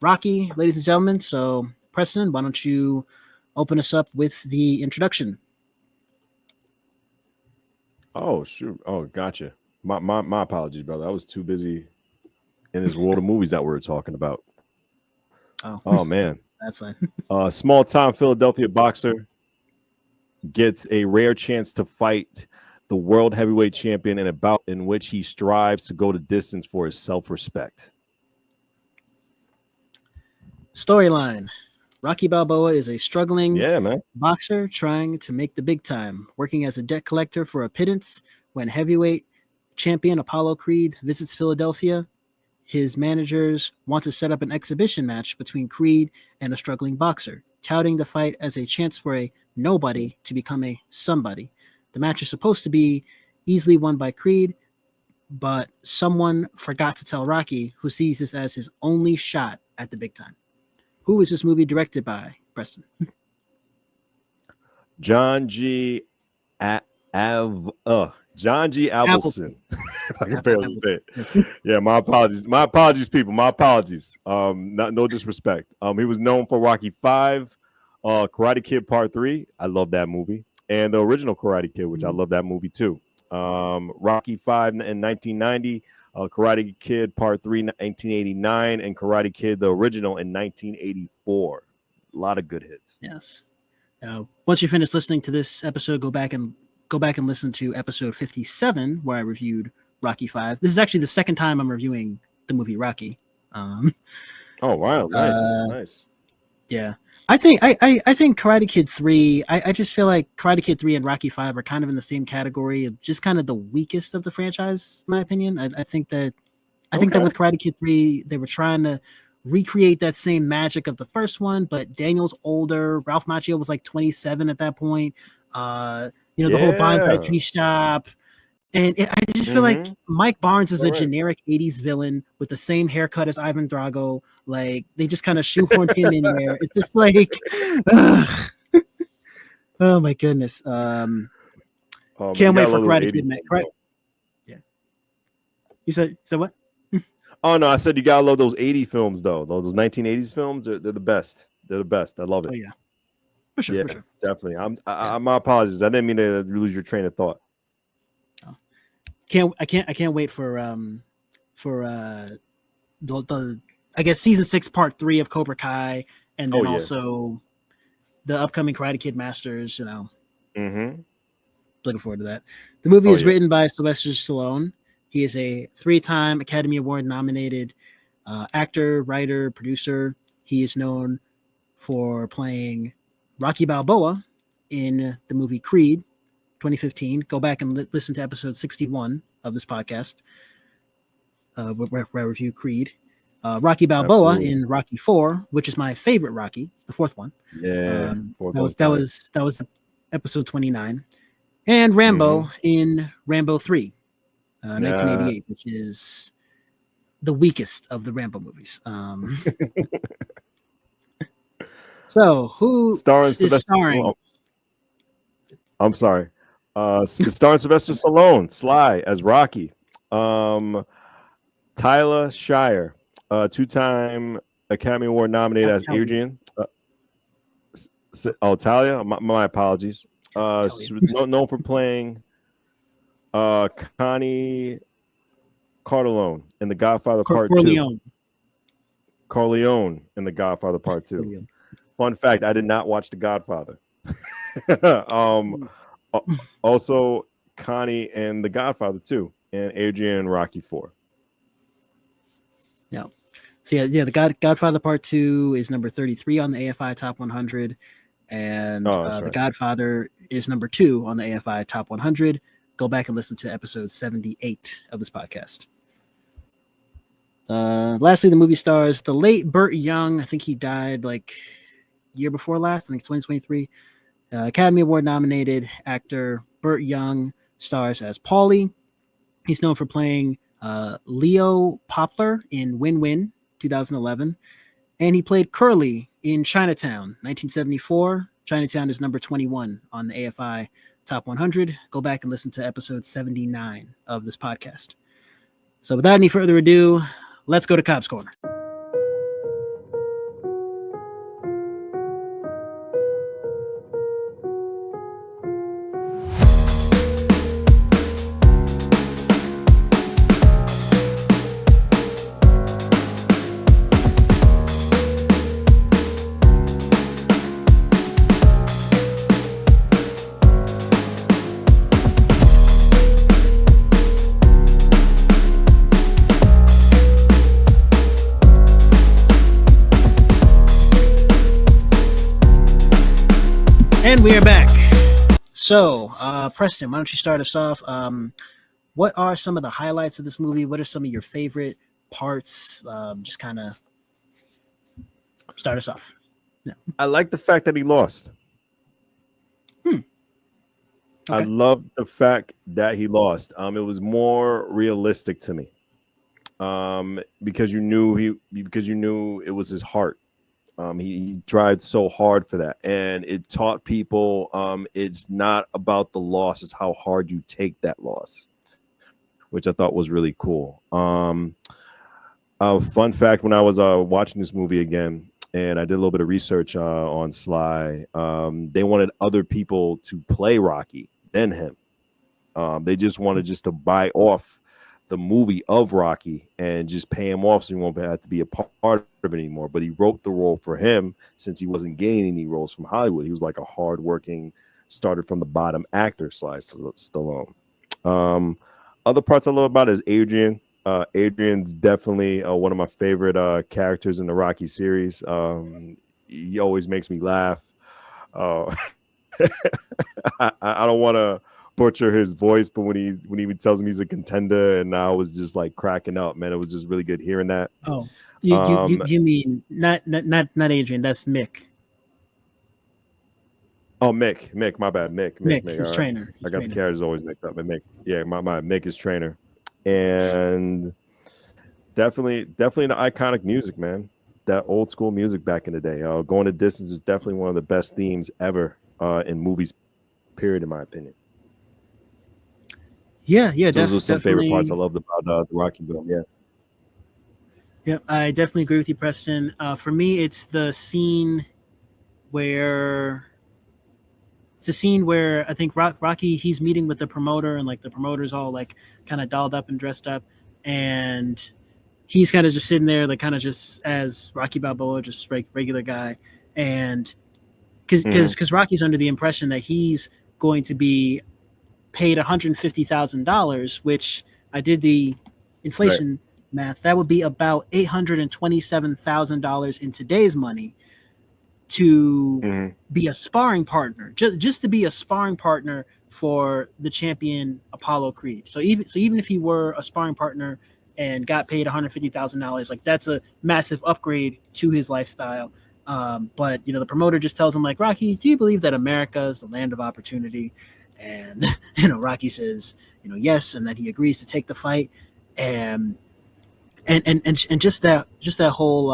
Rocky, ladies and gentlemen. So, Preston, why don't you open us up with the introduction? Oh, shoot. Oh, gotcha. My apologies, brother. I was too busy in this world of movies that we were talking about. Oh man. That's fine. Small-time Philadelphia boxer gets a rare chance to fight the world heavyweight champion in a bout in which he strives to go the distance for his self-respect. Storyline. Rocky Balboa is a struggling man. boxer trying to make the big time, working as a debt collector for a pittance. When heavyweight champion Apollo Creed visits Philadelphia, his managers want to set up an exhibition match between Creed and a struggling boxer, touting the fight as a chance for a nobody to become a somebody. The match is supposed to be easily won by Creed, but someone forgot to tell Rocky, who sees this as his only shot at the big time. Who is this movie directed by, Preston? John G. Avildsen. I can barely say it. Yeah, my apologies. My apologies, people. My apologies. No disrespect. He was known for Rocky 5, Karate Kid Part 3. I love that movie. And the original Karate Kid, which I love that movie too. Rocky 5 in 1990, Karate Kid Part 3 in 1989, and Karate Kid the original in 1984. A lot of good hits. Yes. Once you finish listening to this episode, go back and listen to episode 57 where I reviewed Rocky 5. This is actually the second time I'm reviewing the movie Rocky. Oh wow, nice. Yeah, I think Karate Kid 3. I just feel like Karate Kid 3 and Rocky 5 are kind of in the same category of just kind of the weakest of the franchise, in my opinion. I think that with Karate Kid 3 they were trying to recreate that same magic of the first one, but Daniel's older. Ralph Macchio was like 27 at that point. The whole bonsai tree shop. And I just feel like Mike Barnes is a generic 80s villain with the same haircut as Ivan Drago. Like, they just kind of shoehorned him in there. It's just like, oh my goodness. Can't wait for Karate Kid, man. Right? Yeah. You said what? Oh, no, I said you gotta love those 80 films, though. Those 1980s films, they're the best. They're the best. I love it. Oh, yeah. For sure. Definitely. My apologies. I didn't mean to lose your train of thought. I can't wait for the I guess season 6 part 3 of Cobra Kai, and then also the upcoming Karate Kid Masters. Looking forward to that. The movie is written by Sylvester Stallone. He is a 3-time Academy Award nominated actor, writer, producer. He is known for playing Rocky Balboa in the movie Creed 2015. Go back and listen to episode 61 of this podcast where I review Creed. Rocky Balboa in Rocky 4, which is my favorite Rocky, the 4th one. Yeah, that was episode 29. And Rambo in Rambo 3, 1988, which is the weakest of the Rambo movies. So who is starring? Oh, I'm sorry. Starring Sylvester Stallone, Sly as Rocky. Talia Shire, 2-time Academy Award nominated as Adrian. Talia. My apologies. She was known for playing Connie Corleone in The Godfather Part 2. Corleone in The Godfather Part 2. Corleone. Fun fact: I did not watch The Godfather. Also, Connie and The Godfather 2, and Adrian in Rocky 4. Yeah. So the Godfather Part 2 is number 33 on the AFI Top 100, And That's The right. Godfather is number 2 on the AFI Top 100. Go back and listen to episode 78 of this podcast. Lastly, the movie stars the late Burt Young. I think he died like year before last. I think it's 2023. Academy Award nominated actor Burt Young stars as Paulie. He's known for playing Leo Poplar in Win Win 2011. And he played Curly in Chinatown 1974. Chinatown is number 21 on the AFI Top 100. Go back and listen to episode 79 of this podcast. So without any further ado, let's go to Cobbs Corner. And we are back. So, Preston, why don't you start us off? What are some of the highlights of this movie? What are some of your favorite parts? Just kind of start us off. Yeah. I like the fact that he lost. Okay. I love the fact that he lost. It was more realistic to me. Because you knew it was his heart. He tried so hard for that, and it taught people it's not about the loss, it's how hard you take that loss, which I thought was really cool. Fun fact, when I was watching this movie again, and I did a little bit of research on Sly, they wanted other people to play Rocky than him. They just wanted to buy off the movie of Rocky and just pay him off so he won't have to be a part of it anymore. But he wrote the role for him since he wasn't getting any roles from Hollywood. He was like a hardworking, started from the bottom actor, Sly Stallone. Other parts I love about is Adrian. Adrian's definitely one of my favorite characters in the Rocky series. He always makes me laugh. I don't want to butcher his voice, but when he tells me he's a contender, and I was just like cracking up, man. It was just really good hearing that. Oh, you mean not Adrian? That's Mick. Oh, Mick, my bad, Mick, his trainer. I got the characters always mixed up. But Mick, yeah, my Mick is trainer, and definitely the iconic music, man. That old school music back in the day. Going the Distance is definitely one of the best themes ever in movies, period, in my opinion. Yeah, those are some favorite parts I loved about the Rocky film. Yeah, I definitely agree with you, Preston. For me, it's the scene where I think Rocky, he's meeting with the promoter, and like the promoter's all like kind of dolled up and dressed up, and he's kind of just sitting there, like kind of just as Rocky Balboa, just regular guy, and because Rocky's under the impression that he's going to be paid $150,000, which I did the inflation math. That would be about $827,000 in today's money to be a sparring partner, just to be a sparring partner for the champion Apollo Creed. So even if he were a sparring partner and got paid $150,000, like that's a massive upgrade to his lifestyle. But the promoter just tells him, like, Rocky, do you believe that America is the land of opportunity? And Rocky says, yes, and then he agrees to take the fight, and just that whole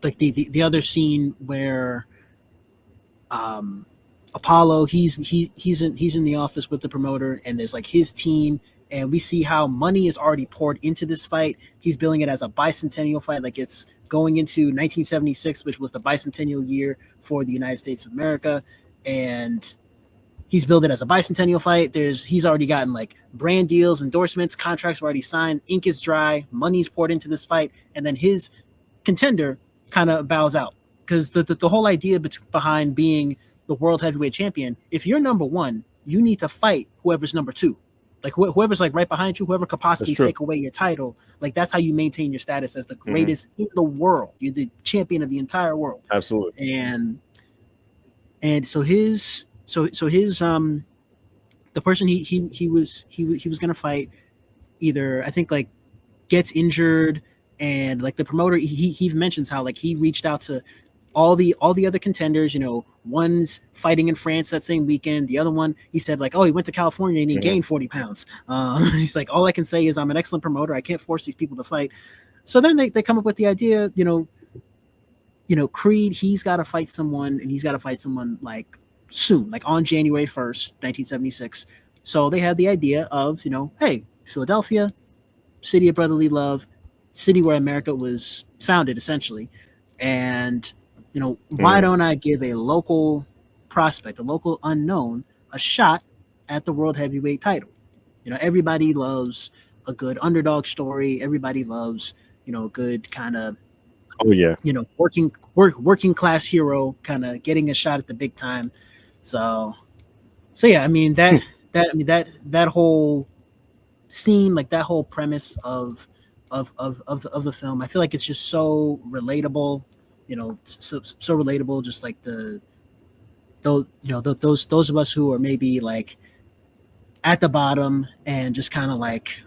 like the other scene where Apollo he's in the office with the promoter, and there's like his team, and we see how money is already poured into this fight. He's billing it as a bicentennial fight, like it's going into 1976, which was the bicentennial year for the United States of America, and he's billed it as a bicentennial fight. He's already gotten like brand deals, endorsements, contracts were already signed, ink is dry, money's poured into this fight, and then his contender kind of bows out, because the whole idea behind being the world heavyweight champion, if you're number one, you need to fight whoever's number two, like whoever's like right behind you, whoever could possibly take away your title. Like that's how you maintain your status as the greatest in the world. You're the champion of the entire world. Absolutely. And and so his the person he was gonna fight either, I think, like, gets injured, and like the promoter, he mentions how like he reached out to all the other contenders. One's fighting in France that same weekend. The other one, he said like, oh, he went to California and he gained 40 pounds. He's like, all I can say is I'm an excellent promoter. I can't force these people to fight. So then they come up with the idea, Creed, he's got to fight someone, and he's got to fight someone like soon, like on January 1st, 1976. So they had the idea of, hey, Philadelphia, city of brotherly love, city where America was founded, essentially. And, why don't I give a local prospect, a local unknown, a shot at the world heavyweight title? Everybody loves a good underdog story. Everybody loves, a good kind of, Oh yeah. working class hero kind of getting a shot at the big time. So yeah, I mean that whole scene, like that whole premise of the film, I feel like it's just so relatable, so relatable, just like those of us who are maybe like at the bottom and just kind of like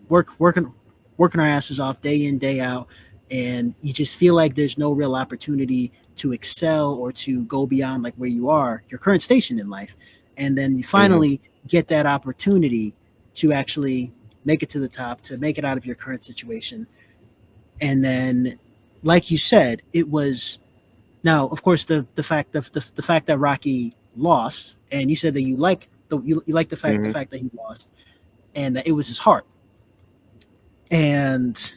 working our asses off day in, day out, and you just feel like there's no real opportunity to excel or to go beyond like where you are, your current station in life. And then you finally get that opportunity to actually make it to the top, to make it out of your current situation. And then, like you said, it was, now of course the fact that Rocky lost, and you said that you like the fact that he lost, and that it was his heart. And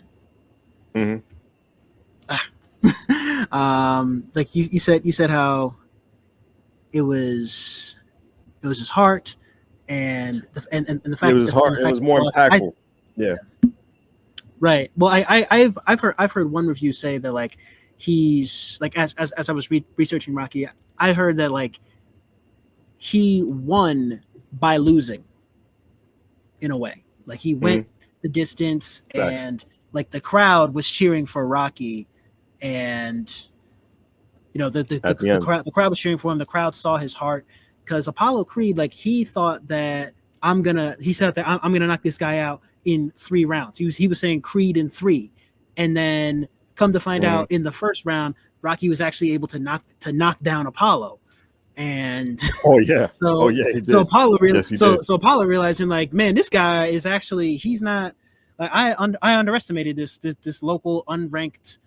like you said how it was his heart, and the fact it was hard. It was more impactful. Yeah. Right. Well, I've heard one review say that like he's like, as I was researching Rocky, I heard that like he won by losing, in a way. Like he went the distance, and like the crowd was cheering for Rocky, and the crowd was cheering for him. The crowd saw his heart, because Apollo Creed, like he thought that I'm gonna knock this guy out in 3 rounds. He was saying Creed in 3, and then come to find out in the first round, Rocky was actually able to knock down Apollo. And he did. So Apollo Apollo realizing like, man, this guy is actually, he's not like, I underestimated this local unranked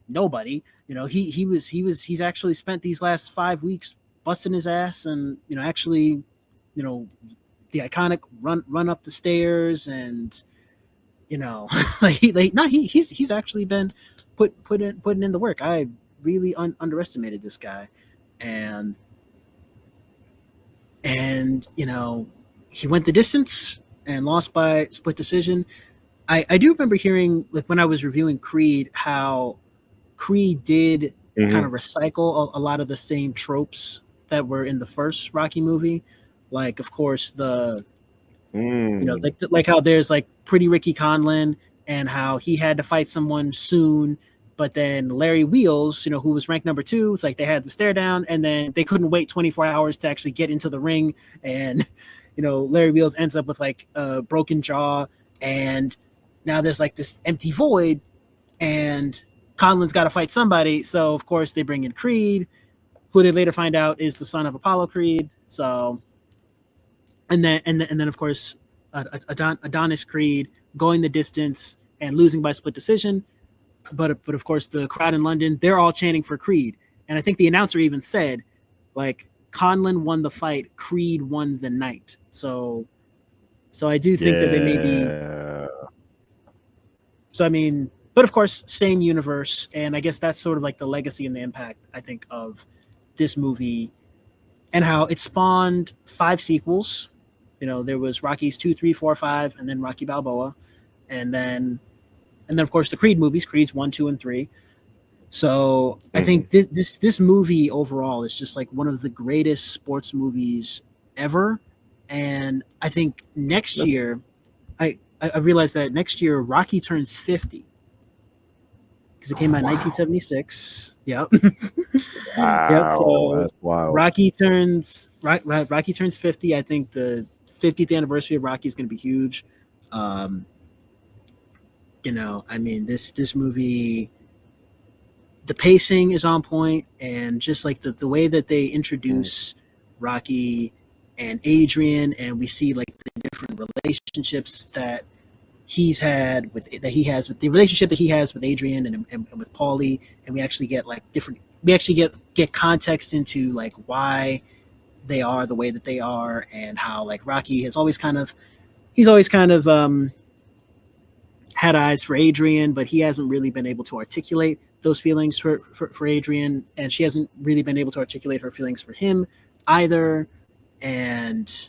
nobody. He's actually spent these last 5 weeks busting his ass, and actually, the iconic run up the stairs, and he's actually been putting in the work. I really underestimated this guy, and he went the distance and lost by split decision. I do remember hearing, like, when I was reviewing Creed, how Creed did kind of recycle a lot of the same tropes that were in the first Rocky movie. Like, of course, like how there's like Pretty Ricky Conlon, and how he had to fight someone soon, but then Larry Wheels, who was ranked number 2, it's like they had the stare down, and then they couldn't wait 24 hours to actually get into the ring, and Larry Wheels ends up with like a broken jaw, and now there's like this empty void, and Conlon's got to fight somebody. So of course they bring in Creed, who they later find out is the son of Apollo Creed. So, and then of course Adonis Creed going the distance and losing by split decision. But of course the crowd in London, they're all chanting for Creed, and I think the announcer even said like, Conlon won the fight, Creed won the night. So I do think that they may be. So I mean, but of course, same universe, and I guess that's sort of like the legacy and the impact, I think, of this movie, and how it spawned 5 sequels. There was Rocky's 2, 3, 4, 5, and then Rocky Balboa, and then of course the Creed movies, Creed's 1, 2, and 3. So I think this movie overall is just like one of the greatest sports movies ever, and I think next year, I realized that next year Rocky turns 50. because it came out in 1976. Yep. Yep. Wow, So that's wild. Rocky turns 50. I think the 50th anniversary of Rocky is going to be huge. I mean, this movie, the pacing is on point, and just like the way that they introduce Rocky and Adrian, and we see like the different relationships that he has with Adrian and with Paulie, and we actually get like get context into like why they are the way that they are, and how like Rocky has always kind of had eyes for Adrian, but he hasn't really been able to articulate those feelings for Adrian, and she hasn't really been able to articulate her feelings for him either. And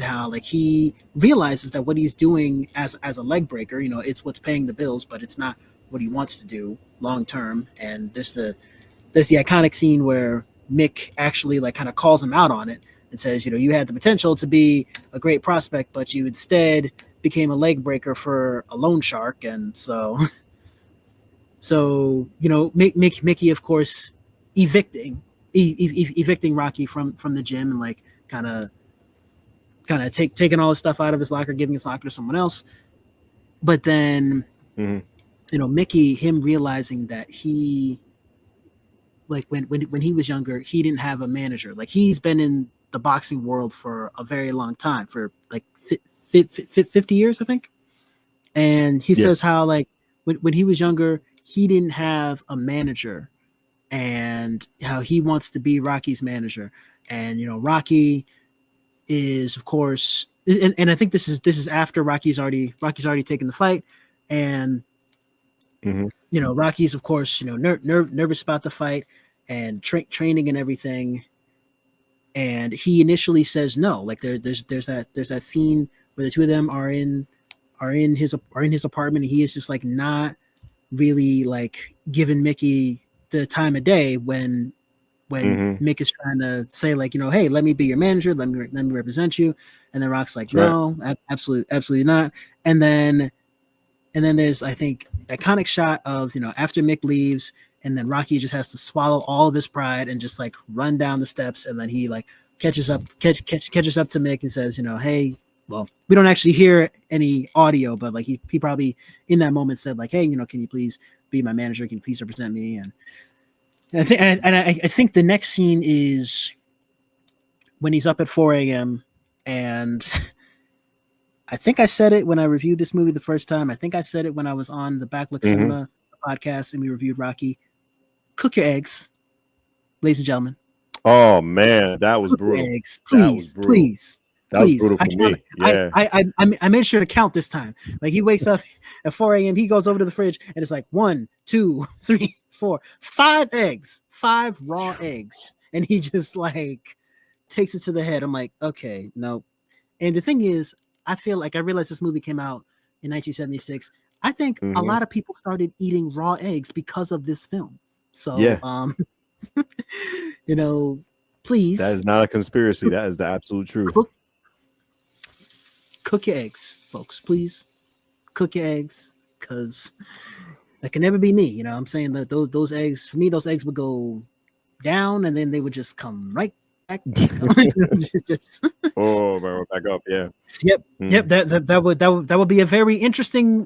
how like he realizes that what he's doing as a leg breaker, it's what's paying the bills, but it's not what he wants to do long term. And there's the iconic scene where Mick actually like kind of calls him out on it and says, you had the potential to be a great prospect, but you instead became a leg breaker for a loan shark. And so Mickey, of course, evicting Rocky from the gym, and like kind of taking all his stuff out of his locker, giving his locker to someone else. But then, Mickey, him realizing that he, like when he was younger, he didn't have a manager. Like he's been in the boxing world for a very long time, for like 50 years, I think. And he says how like when he was younger, he didn't have a manager, and how he wants to be Rocky's manager. And Rocky is, of course, and I think this is after Rocky's already taken the fight, and Rocky's, of course, nervous about the fight and training and everything. And he initially says no. Like there's that scene where the two of them are in his apartment, and he is just like not really like giving Mickey the time of day when Mick is trying to say like, hey, let me be your manager, let me represent you, and then Rock's like, no, absolutely not. And then there's, I think, iconic shot of after Mick leaves, and then Rocky just has to swallow all of his pride and just like run down the steps, and then he like catches up to Mick and says, hey, well, we don't actually hear any audio, but like he probably in that moment said like, hey, can you please be my manager? Can you please represent me? And I think the next scene is when he's up at 4 a.m. and I think I said it when I reviewed this movie the first time. I think I said it when I was on the Backlook Cinema podcast and we reviewed Rocky. Cook your eggs, ladies and gentlemen. Oh man, that was brutal. Eggs, please. That was brutal for me. Yeah. I made sure to count this time. Like he wakes up at 4 a.m. He goes over to the fridge and it's like 1, 2, 3, 4, 5 eggs, 5 raw eggs, and he just like takes it to the head. I'm like, okay, no. And the thing is, I feel like I realized this movie came out in 1976. I think a lot of people started eating raw eggs because of this film. So, please. That is not a conspiracy. That is the absolute truth. Cook your eggs, folks. Please cook your eggs, because that can never be me. I'm saying that those eggs, for me, those eggs would go down and then they would just come right back. Back up. Yeah. Yep. That would be a very interesting,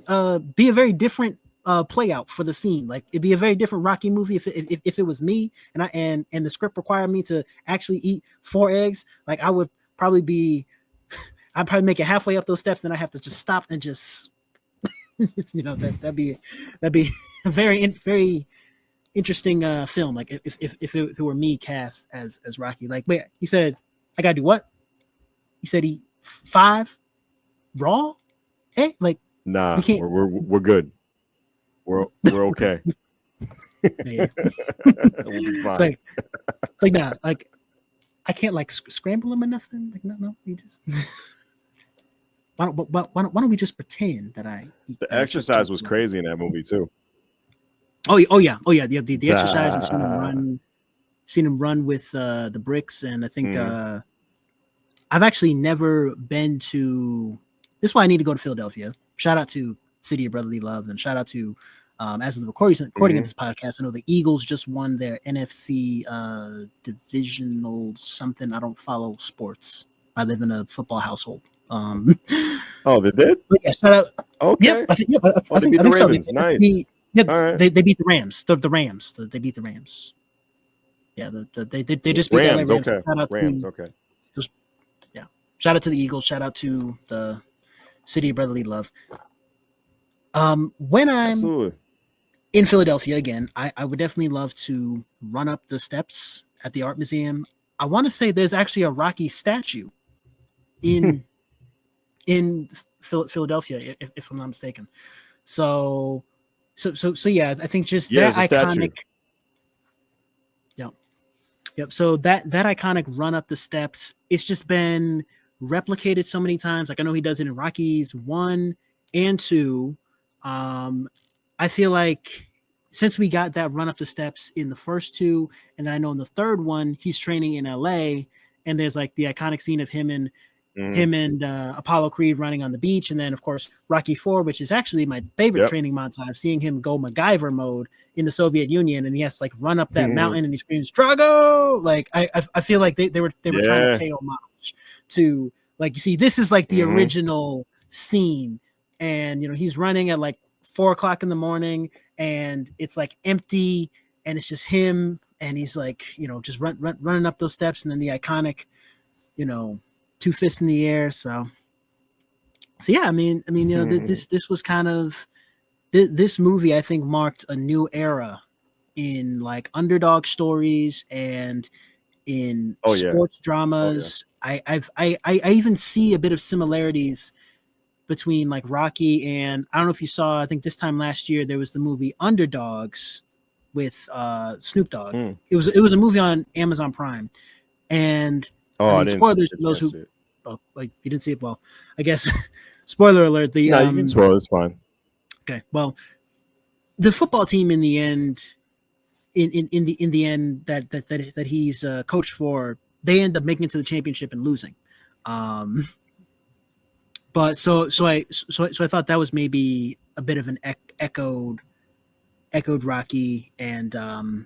be a very different play out for the scene. Like it'd be a very different Rocky movie if it was me and the script required me to actually eat 4 eggs. Like I'd probably make it halfway up those steps, then I have to just stop and just that'd be a very interesting film. Like if it were me cast as Rocky. Like, wait, he said I gotta do what? He said eat 5 raw? Hey, like nah, we're good. We're okay. Yeah. We'll be fine. It's like nah, like I can't like scramble them or nothing. Like no, he just why don't we just pretend that I eat the exercise was crazy in that movie too. Oh yeah. The exercise and seen him run with the bricks, and I think I've actually never been to. This is why I need to go to Philadelphia. Shout out to City of Brotherly Love, and shout out to As of the recording of this podcast, I know the Eagles just won their NFC divisional something. I don't follow sports. I live in a football household. Oh, they did? Yeah, shout out. Okay. Yep, I think the so. Ravens. Nice. They beat the Rams. The Rams. They beat the Rams. Yeah, they just beat the LA Rams. Okay. Shout out Rams. to, Okay. yeah. Shout out to the Eagles. Shout out to the city of brotherly love. When I'm Absolutely. in Philadelphia again, I would definitely love to run up the steps at the Art Museum. I want to say there's actually a Rocky statue in Philadelphia, if I'm not mistaken. So yeah, I think just that iconic. Yep. So that iconic run up the steps, it's just been replicated so many times. Like I know he does it in Rockies 1 and 2. I feel like since we got that run up the steps in the first 2, and then I know in the third one he's training in LA, and there's like the iconic scene of him and Apollo Creed running on the beach, and then of course Rocky 4, which is actually my favorite training montage, seeing him go MacGyver mode in the Soviet Union, and he has to like run up that mountain and he screams Drago. Like I feel like they were trying to pay homage to, like, you see, this is like the original scene, and he's running at like 4:00 in the morning, and it's like empty, and it's just him, and he's like just running up those steps, and then the iconic 2 fists in the air. So yeah, I mean, this was kind of this movie, I think, marked a new era in like underdog stories and in sports dramas. I even see a bit of similarities between like Rocky and, I don't know if you saw, I think this time last year there was the movie Underdogs with Snoop Dogg. It was a movie on Amazon Prime, and I didn't spoilers for those who like you didn't see it. Well, I guess spoiler alert. You can spoil. It's fine. Okay. Well, the football team in the end, in the end that he's coached for, they end up making it to the championship and losing. But so I thought that was maybe a bit of an echoed Rocky, and I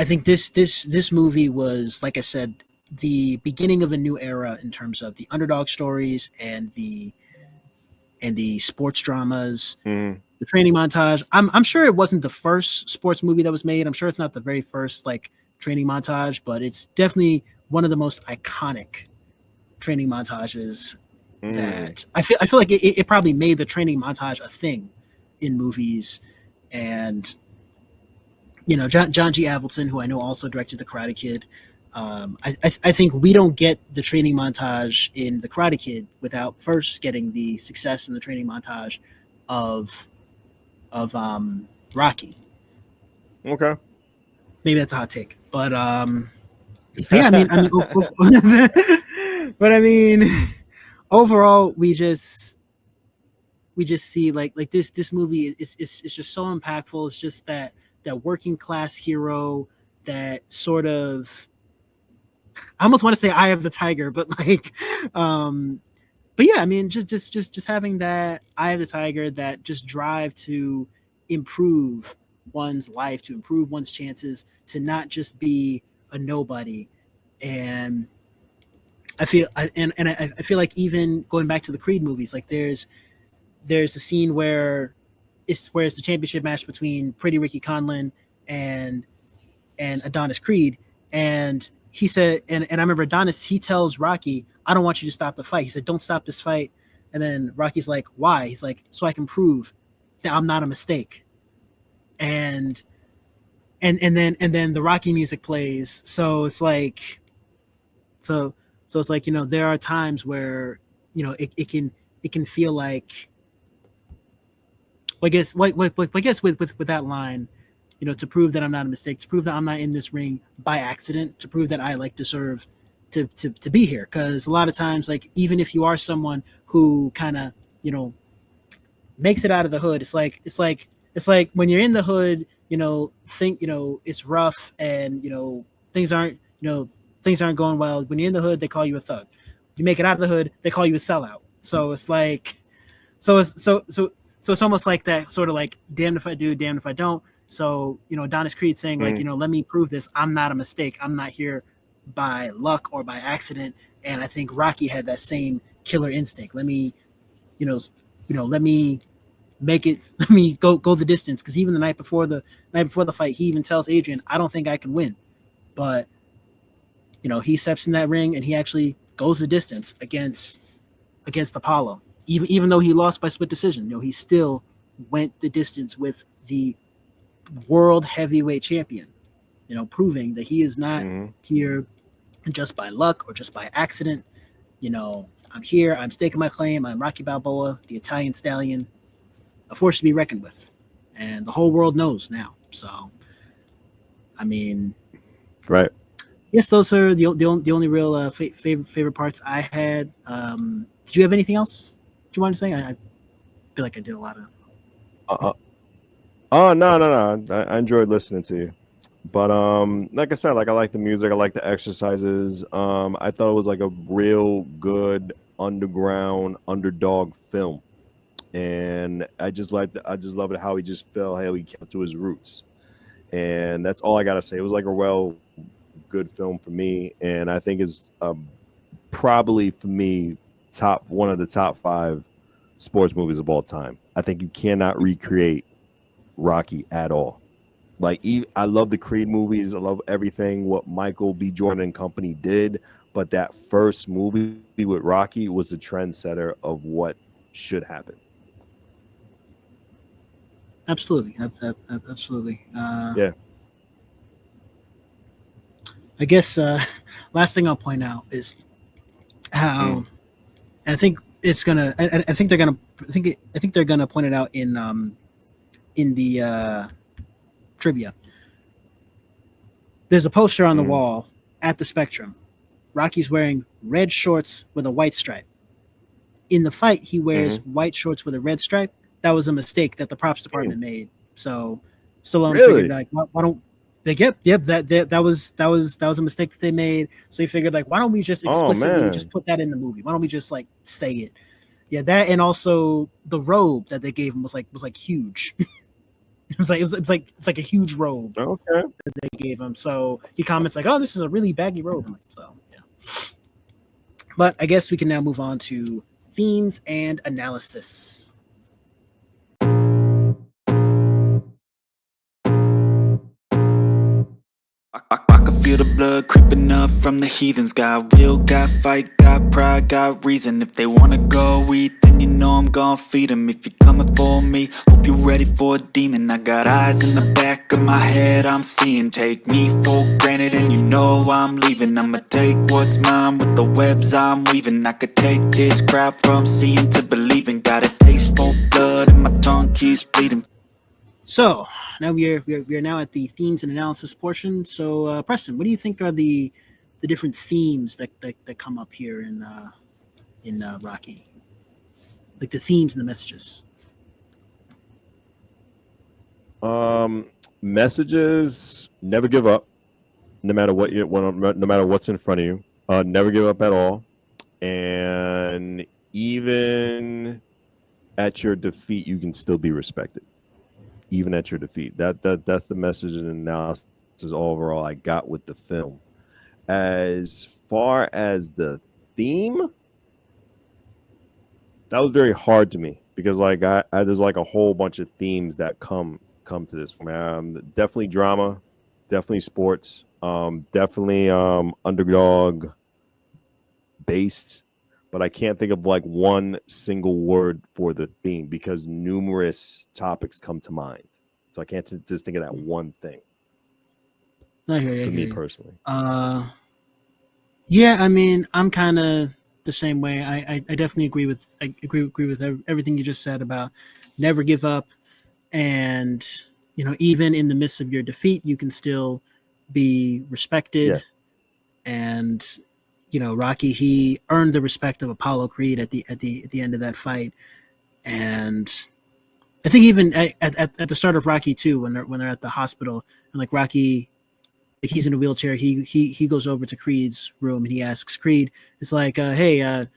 think this movie was, like I said, the beginning of a new era in terms of the underdog stories and the sports dramas, the training montage. I'm sure it wasn't the first sports movie that was made. I'm sure it's not the very first like training montage, but it's definitely one of the most iconic training montages that I feel like it probably made the training montage a thing in movies. And John G. Avildsen, who I know also directed The Karate Kid, I think we don't get the training montage in The Karate Kid without first getting the success in the training montage of Rocky. Okay. Maybe that's a hot take, but yeah, but I mean, overall, we just see like this movie is just so impactful. It's just that working class hero, that sort of, I almost want to say Eye of the Tiger, but like, but yeah, I mean, just having that Eye of the Tiger, that just drive to improve one's life, to improve one's chances, to not just be a nobody. And I feel like even going back to the Creed movies, like there's a scene where it's the championship match between Pretty Ricky Conlon and Adonis Creed, and he said, and I remember Adonis, he tells Rocky, "I don't want you to stop the fight." He said, "Don't stop this fight." And then Rocky's like, "Why?" He's like, "So I can prove that I'm not a mistake." And then the Rocky music plays. So it's like, so it's like, there are times where, it can feel like, I guess with that line, to prove that I'm not a mistake, to prove that I'm not in this ring by accident, to prove that I like deserve to be here. Because a lot of times, like, even if you are someone who kind of, makes it out of the hood, it's like when you're in the hood, think, it's rough, and, things aren't going well. When you're in the hood, they call you a thug. You make it out of the hood, they call you a sellout. So it's like, so So it's almost like that sort of like damned if I do, damned if I don't. So, Adonis Creed saying like, let me prove this. I'm not a mistake. I'm not here by luck or by accident. And I think Rocky had that same killer instinct. Let me, let me make it. Let me go the distance. Because even the night before the fight, he even tells Adrian, "I don't think I can win," but he steps in that ring and he actually goes the distance against Apollo. Even though he lost by split decision, he still went the distance with the world heavyweight champion. Proving that he is not here just by luck or just by accident. I'm here. I'm staking my claim. I'm Rocky Balboa, the Italian stallion, a force to be reckoned with, and the whole world knows now. So, I mean, right. Yes, those are the only real favorite parts I had. Did you have anything else you wanted to say? I feel like I did a lot of. Oh no! I enjoyed listening to you, but like I said, like I like the music, I like the exercises. I thought it was like a real good underdog film, and I just love it how he just felt, how he kept to his roots, and that's all I gotta say. It was like a good film for me, and I think it's probably for me one of the top 5 sports movies of all time. I think you cannot recreate Rocky at all. Like, I love the Creed movies. I love everything what Michael B. Jordan and company did, but that first movie with Rocky was the trendsetter of what should happen. Absolutely, absolutely. Yeah. I guess last thing I'll point out is how, and I think it's gonna. I think they're gonna. I think they're gonna point it out in the trivia. There's a poster on the wall at the Spectrum. Rocky's wearing red shorts with a white stripe. In the fight, he wears white shorts with a red stripe. That was a mistake that the props department made. So Stallone figured like, why don't they get? Yep, that was a mistake that they made. So he figured like, why don't we just explicitly just put that in the movie? Why don't we just like say it? Yeah, that, and also the robe that they gave him was like huge. It's like a huge robe that they gave him. So he comments like, "Oh, this is a really baggy robe." So yeah. But I guess we can now move on to themes and analysis. I can feel the blood creeping up from the heathens. Got will, got fight, got pride, got reason. If they wanna go eat, then you know I'm gon' feed them. If you're coming for me, hope you're ready for a demon. I got eyes in the back of my head, I'm seeing. Take me for granted and you know I'm leaving. I'ma take what's mine with the webs I'm weaving. I could take this crowd from seeing to believing. Got a taste for blood and my tongue keeps bleeding. So now we are now at the themes and analysis portion. So Preston, what do you think are the different themes that come up here in Rocky? Like the themes and the messages. Messages: never give up, no matter what no matter what's in front of you. Never give up at all, and even at your defeat, you can still be respected. Even at your defeat, that's the message and analysis overall I got with the film. As far as the theme, that was very hard to me because like I there's like a whole bunch of themes that come to this for me. Definitely drama, definitely sports, definitely underdog based, but I can't think of like one single word for the theme because numerous topics come to mind. So I can't just think of that one thing. I hear you. For me personally. Yeah, I mean, I'm kind of the same way. I definitely agree with everything you just said about never give up, and even in the midst of your defeat, you can still be respected. Yeah. And Rocky, he earned the respect of Apollo Creed at the end of that fight, and I think even at the start of Rocky 2, when they're at the hospital and like Rocky, like he's in a wheelchair, he goes over to Creed's room and he asks Creed, it's like, hey,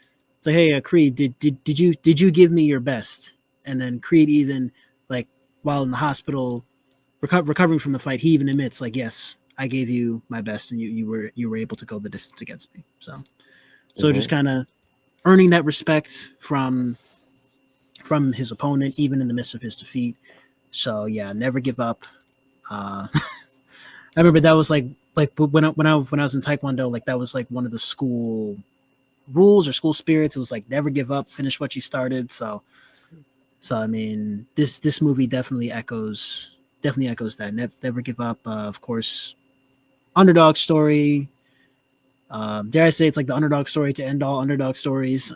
Creed, did you give me your best? And then Creed even like while in the hospital recovering from the fight, he even admits like, yes, I gave you my best and you were able to go the distance against me. So just kind of earning that respect from his opponent, even in the midst of his defeat. So yeah, never give up. I remember that was like when I was in Taekwondo, like that was like one of the school rules or school spirits. It was like never give up, finish what you started. So I mean, this movie definitely echoes that. Never give up. Of course, underdog story. Dare I say it's like the underdog story to end all underdog stories.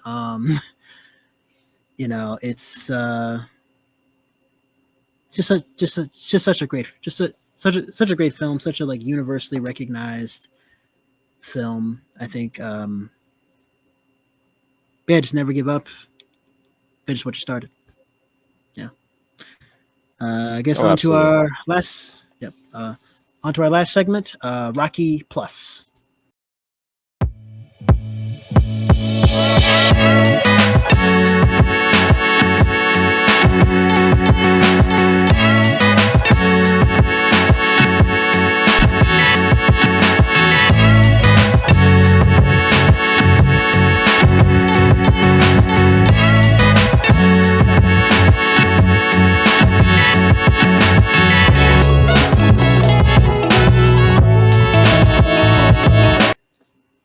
You know, it's such a great film, such a like universally recognized film. I think just never give up, finish what you started. Yeah. I guess onto our last segment, Rocky Plus.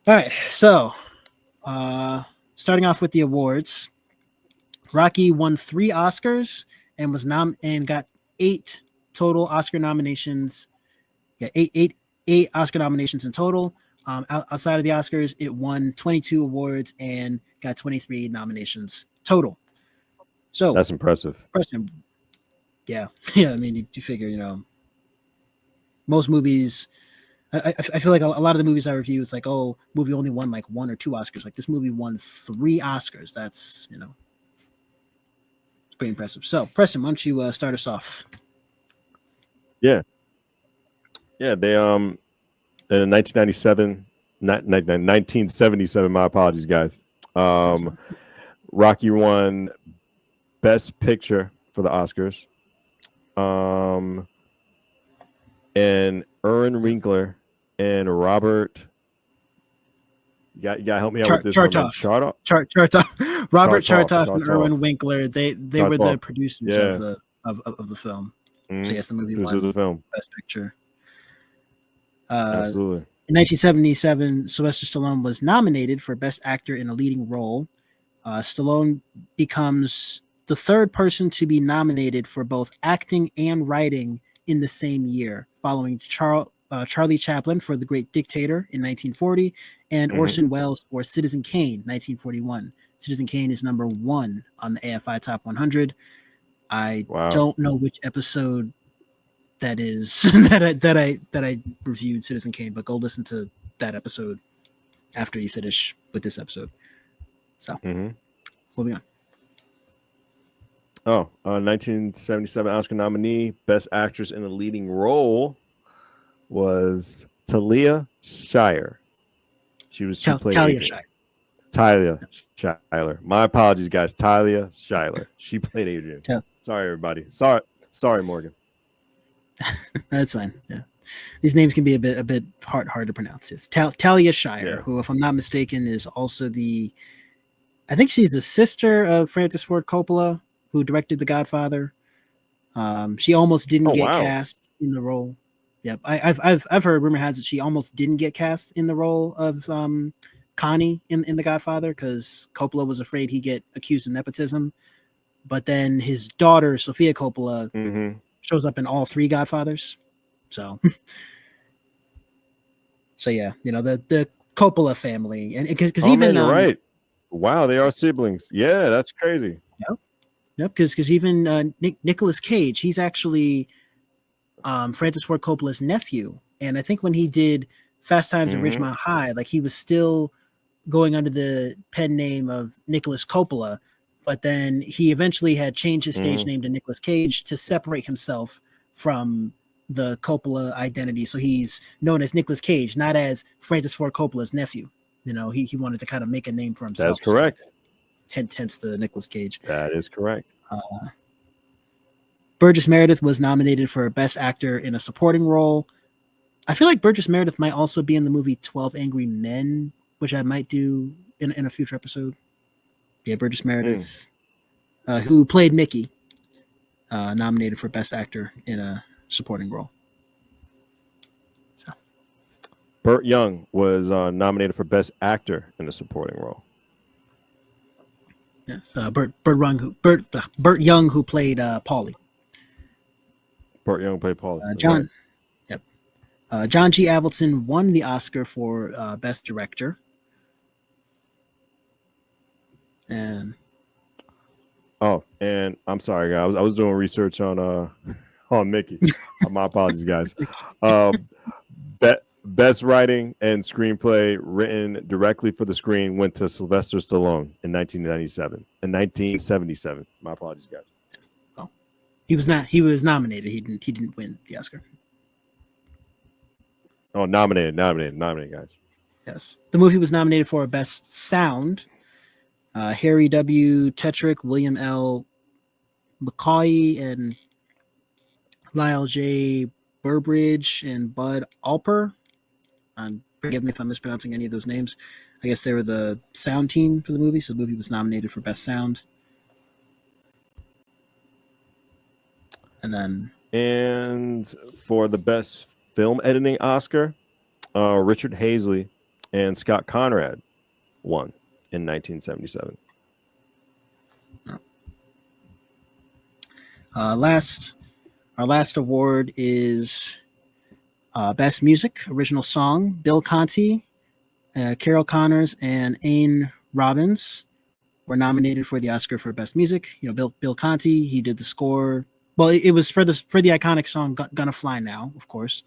All right, so starting off with the awards, Rocky won 3 Oscars and was got 8 total Oscar nominations. Yeah, eight Oscar nominations in total. Outside of the Oscars, it won 22 awards and got 23 nominations total. So that's impressive. Preston, yeah. I mean, you figure, you know, most movies. I feel like a lot of the movies I review, it's like, oh, movie only won like 1 or 2 Oscars. Like this movie won 3 Oscars. That's, you know, it's pretty impressive. So, Preston, why don't you start us off? Yeah, they in 1977. My apologies, guys. Rocky won Best Picture for the Oscars. And Erwin Winkler and Robert. You got to help me out with this. Chartoff. Robert Chartoff and Erwin Winkler. They were the producers of the film. Mm-hmm. So yes, the movie won the film Best Picture. Absolutely. In 1977, Sylvester Stallone was nominated for Best Actor in a Leading Role. Stallone becomes the 3rd person to be nominated for both acting and writing in the same year, following Charlie Chaplin for The Great Dictator in 1940 and Orson Welles for Citizen Kane, 1941. Citizen Kane is number 1 on the AFI Top 100. I don't know which episode that is that I reviewed Citizen Kane, but go listen to that episode after you finish with this episode. So, moving on. 1977 Oscar nominee, Best Actress in a Leading Role was Talia Shire. She played Talia Shire. Talia Shire. My apologies, guys. Talia Shire. She played Adrian. Sorry, everybody. Sorry, Morgan. That's fine. Yeah, these names can be a bit hard to pronounce. It's Talia Shire, who, if I'm not mistaken, is also I think she's the sister of Francis Ford Coppola, who directed The Godfather. She almost didn't get cast in the role. Yep, I've heard rumor has it she almost didn't get cast in the role of Connie in The Godfather because Coppola was afraid he'd get accused of nepotism. But then his daughter Sofia Coppola shows up in all 3 Godfathers. So yeah, you know the Coppola family, and because even you're right. Wow, they are siblings. Yeah, that's crazy. Yep, because even Nicolas Cage, he's actually Francis Ford Coppola's nephew. And I think when he did Fast Times at Ridgemont High, like he was still going under the pen name of Nicolas Coppola, but then he eventually had changed his stage name to Nicolas Cage to separate himself from the Coppola identity. So he's known as Nicolas Cage, not as Francis Ford Coppola's nephew. You know, he wanted to kind of make a name for himself. That's correct. hence the Nicolas Cage. That is correct. Burgess Meredith was nominated for Best Actor in a Supporting Role. I feel like Burgess Meredith might also be in the movie 12 Angry Men, which I might do in a future episode. Yeah, Burgess Meredith, who played Mickey, nominated for Best Actor in a Supporting Role. So. Burt Young was nominated for Best Actor in a Supporting Role. Yes, Burt Young, who played Paulie. Burt Young played Paulie. John G. Avildsen won the Oscar for Best Director. And and I'm sorry, guys. I was doing research on Mickey. My apologies, guys. Best writing and screenplay written directly for the screen went to Sylvester Stallone in 1977. My apologies, guys. Oh, he was nominated. He didn't win the Oscar. Oh, nominated, guys. Yes, the movie was nominated for Best Sound. Harry W. Tetrick, William L. McCaughey, and Lyle J. Burbridge and Bud Alper. Forgive me if I'm mispronouncing any of those names. I guess they were the sound team for the movie, so the movie was nominated for Best Sound. And for the Best Film Editing Oscar, Richard Hazley and Scott Conrad won in 1977. Our last award is Best Music, Original Song. Bill Conti, Carol Connors, and Ain Robbins were nominated for the Oscar for Best Music. You know, Bill Conti, he did the score. Well, it was for the iconic song "Gonna Fly Now," of course.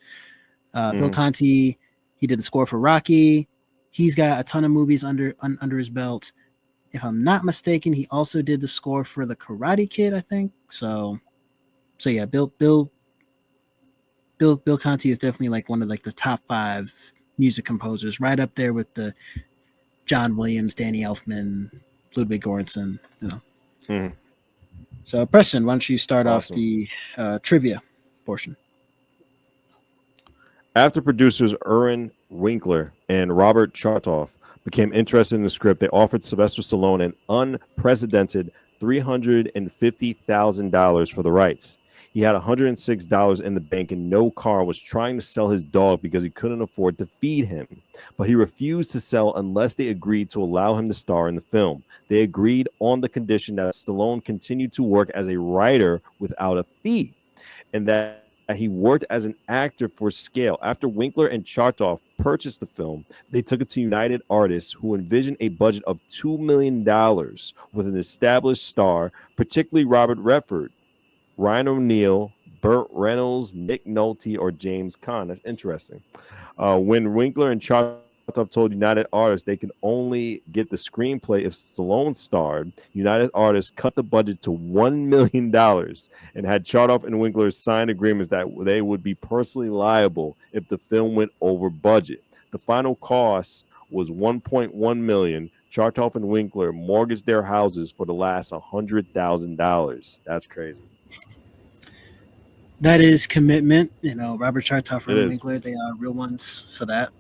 Bill Conti, he did the score for Rocky. He's got a ton of movies under his belt. If I'm not mistaken, he also did the score for The Karate Kid, I think. So yeah, Bill Conti is definitely like one of like the top 5 music composers, right up there with the John Williams, Danny Elfman, Ludwig Göransson, you know. So Preston, why don't you start off the trivia portion? After producers Irwin Winkler and Robert Chartoff became interested in the script, they offered Sylvester Stallone an unprecedented $350,000 for the rights. He had $106 in the bank and no car, was trying to sell his dog because he couldn't afford to feed him. But he refused to sell unless they agreed to allow him to star in the film. They agreed on the condition that Stallone continued to work as a writer without a fee, and that he worked as an actor for scale. After Winkler and Chartoff purchased the film, they took it to United Artists, who envisioned a budget of $2 million with an established star, particularly Robert Redford, Ryan O'Neal, Burt Reynolds, Nick Nolte, or James Caan. That's interesting. When Winkler and Chartoff told United Artists they could only get the screenplay if Stallone starred, United Artists cut the budget to $1 million and had Chartoff and Winkler sign agreements that they would be personally liable if the film went over budget. The final cost was $1.1 million. Chartoff and Winkler mortgaged their houses for the last $100,000. That's crazy. That is commitment. You know, Robert Chartoff and Winkler, they are real ones for that.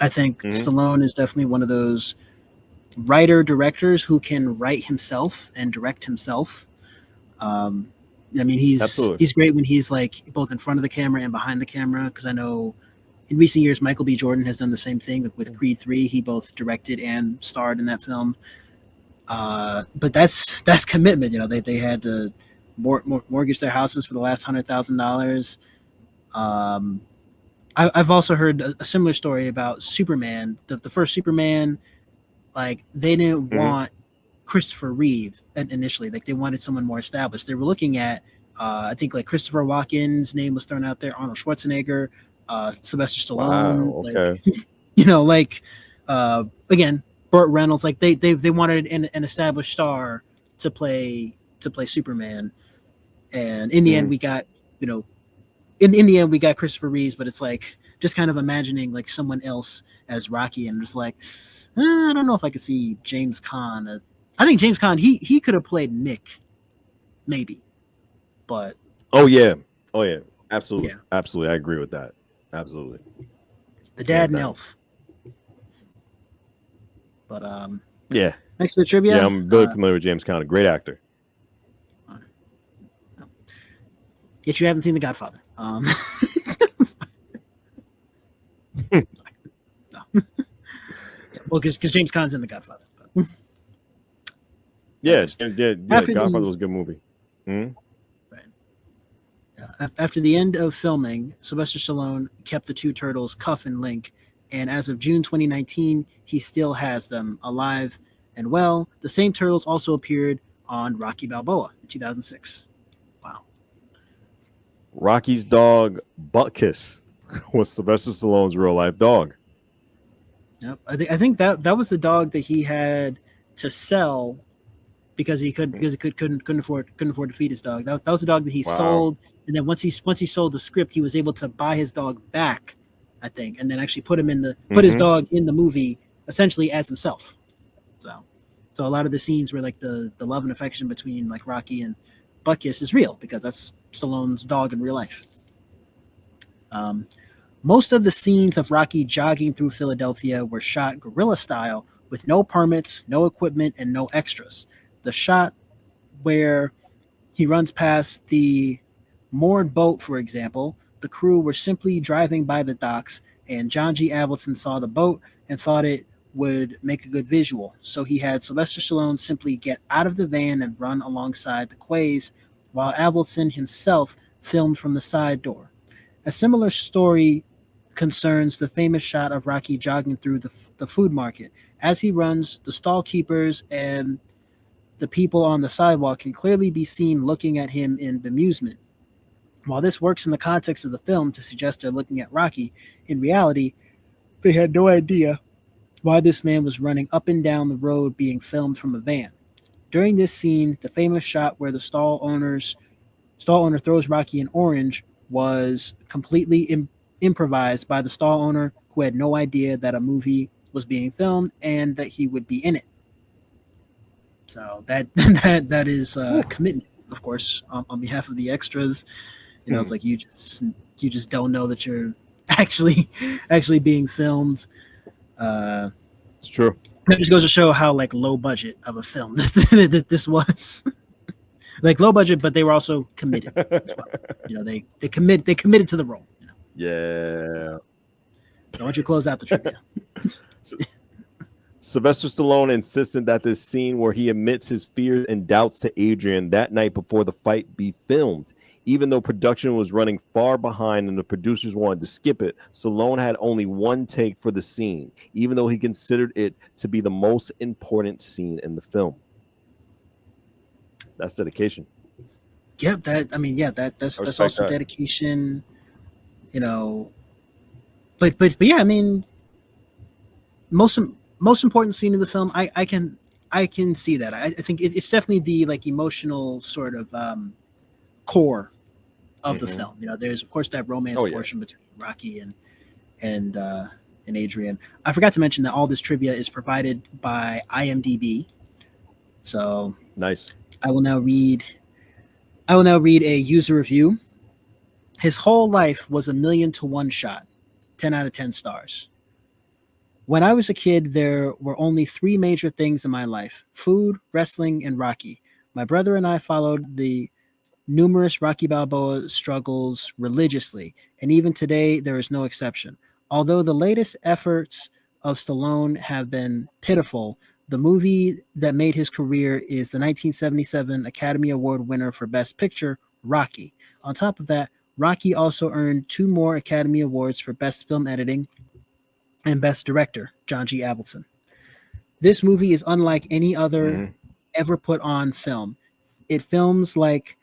I think Stallone is definitely one of those writer-directors who can write himself and direct himself. I mean, he's great when he's like both in front of the camera and behind the camera, because I know in recent years Michael B. Jordan has done the same thing with Creed 3. He both directed and starred in that film. But that's commitment. You know, they had to mortgage their houses for the last $100,000. I've also heard a similar story about Superman. The first Superman, like they didn't want Christopher Reeve initially. Like they wanted someone more established. They were looking at, I think like Christopher Walken's name was thrown out there, Arnold Schwarzenegger, Sylvester Stallone. Wow, okay. Like, you know, like again, Burt Reynolds. Like they wanted an established star to play Superman, and in the end we got, you know. In the end, we got Christopher Reeves, but it's like just kind of imagining like someone else as Rocky, and just like, I don't know if I could see James Caan. I think James Caan, he could have played Nick, maybe, but oh yeah, absolutely, yeah, absolutely, I agree with that. Absolutely, the dad and down. Elf. But Yeah, next bit of trivia. yeah, I'm really familiar with James Caan, a great actor. Yet you haven't seen The Godfather. No. Well, because James Caan's in The Godfather. But. Yeah, After Godfather was a good movie. Right. After the end of filming, Sylvester Stallone kept the two turtles, Cuff and Link, and as of June 2019, he still has them alive and well. The same turtles also appeared on Rocky Balboa in 2006. Wow. Rocky's dog, Butkus, was Sylvester Stallone's real life dog. Yep. I think that was the dog that he had to sell because he couldn't afford to feed his dog. That was the dog that he sold, and then once he sold the script, he was able to buy his dog back, I think, and then actually put his dog in the movie essentially as himself. So a lot of the scenes where like the love and affection between like Rocky and Butkus is real because that's Stallone's dog in real life. Most of the scenes of Rocky jogging through Philadelphia were shot guerrilla style with no permits, no equipment, and no extras. The shot where he runs past the moored boat, for example, the crew were simply driving by the docks, and John G. Avildsen saw the boat and thought it would make a good visual. So he had Sylvester Stallone simply get out of the van and run alongside the quays, while Avildsen himself filmed from the side door. A similar story concerns the famous shot of Rocky jogging through the food market. As he runs, the stall keepers and the people on the sidewalk can clearly be seen looking at him in bemusement. While this works in the context of the film to suggest they're looking at Rocky, in reality, they had no idea why this man was running up and down the road being filmed from a van. During this scene, the famous shot where the stall owner throws Rocky an orange was completely improvised by the stall owner, who had no idea that a movie was being filmed and that he would be in it. So that is commitment, of course, on behalf of the extras. You know, it's like you just don't know that you're actually being filmed. It's true. That just goes to show how like low budget of a film this was. Like low budget, but they were also committed as well. You know, they committed to the role. You know? Yeah. So why don't you close out the trivia? Sylvester Stallone insisted that this scene where he admits his fears and doubts to Adrian that night before the fight be filmed. Even though production was running far behind and the producers wanted to skip it, Stallone had only one take for the scene, even though he considered it to be the most important scene in the film. That's dedication. Yep, that's also that. dedication, you know. But yeah, I mean, most important scene of the film, I can see that. I think it's definitely the like emotional sort of core of the film. You know, there's of course that romance portion between Rocky and Adrian. I forgot to mention that all this trivia is provided by IMDb. So nice. I will now read a user review. His whole life was 1,000,000-to-1 shot. 10 out of 10 stars. When I was a kid, there were only 3 major things in my life: food, wrestling, and Rocky. My brother and I followed the numerous Rocky Balboa struggles religiously, and even today there is no exception. Although the latest efforts of Stallone have been pitiful, the movie that made his career is the 1977 Academy Award winner for Best Picture, Rocky. On top of that, Rocky also earned 2 more Academy Awards for Best Film Editing and Best Director, John G. Avildsen. This movie is unlike any other ever put on film. It's films like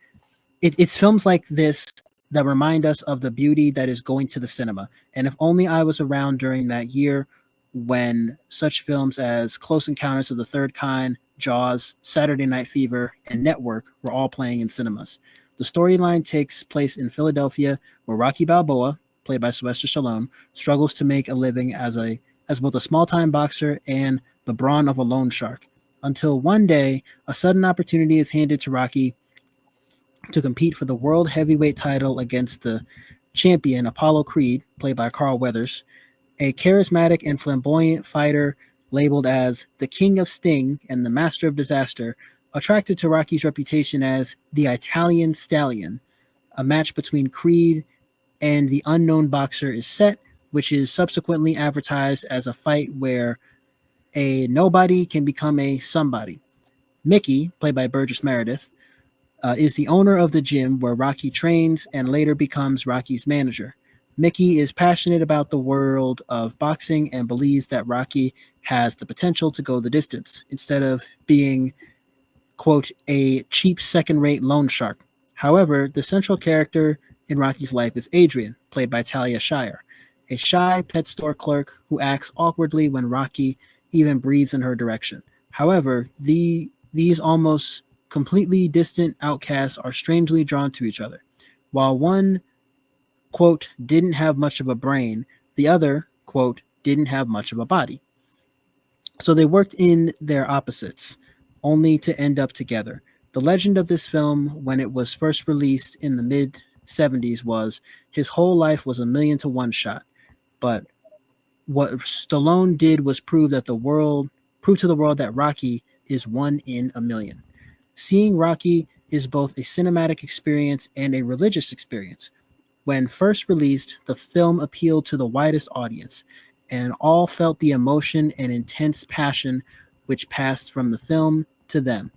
this that remind us of the beauty that is going to the cinema. And if only I was around during that year when such films as Close Encounters of the Third Kind, Jaws, Saturday Night Fever, and Network were all playing in cinemas. The storyline takes place in Philadelphia, where Rocky Balboa, played by Sylvester Stallone, struggles to make a living as both a small-time boxer and the brawn of a loan shark. Until one day, a sudden opportunity is handed to Rocky to compete for the world heavyweight title against the champion Apollo Creed, played by Carl Weathers, a charismatic and flamboyant fighter labeled as the King of Sting and the Master of Disaster, attracted to Rocky's reputation as the Italian Stallion. A match between Creed and the unknown boxer is set, which is subsequently advertised as a fight where a nobody can become a somebody. Mickey, played by Burgess Meredith, is the owner of the gym where Rocky trains and later becomes Rocky's manager. Mickey is passionate about the world of boxing and believes that Rocky has the potential to go the distance instead of being, quote, a cheap second-rate loan shark. However, the central character in Rocky's life is Adrian, played by Talia Shire, a shy pet store clerk who acts awkwardly when Rocky even breathes in her direction. However, these almost completely distant outcasts are strangely drawn to each other. While one, quote, didn't have much of a brain, the other, quote, didn't have much of a body. So they worked in their opposites, only to end up together. The legend of this film, when it was first released in the mid-70s, was his whole life was a 1,000,000 to 1 shot. But what Stallone did was prove to the world that Rocky is 1 in a million. Seeing Rocky is both a cinematic experience and a religious experience. When first released, the film appealed to the widest audience, and all felt the emotion and intense passion which passed from the film to them.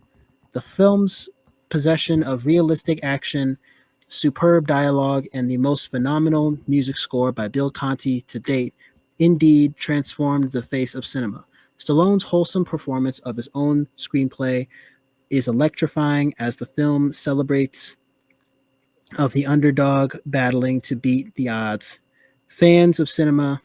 The film's possession of realistic action, superb dialogue, and the most phenomenal music score by Bill Conti to date indeed transformed the face of cinema. Stallone's wholesome performance of his own screenplay is electrifying as the film celebrates of the underdog battling to beat the odds. Fans of cinema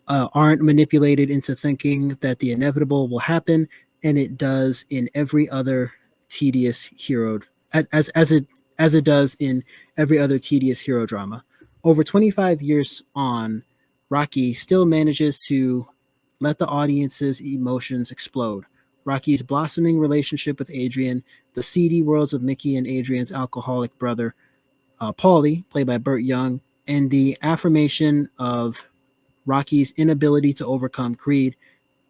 aren't manipulated into thinking that the inevitable will happen, and it does in every other tedious hero as it does in every other tedious hero drama. Over 25 years on, Rocky still manages to let the audience's emotions explode. Rocky's blossoming relationship with Adrian, the seedy worlds of Mickey and Adrian's alcoholic brother, Paulie, played by Burt Young, and the affirmation of Rocky's inability to overcome Creed,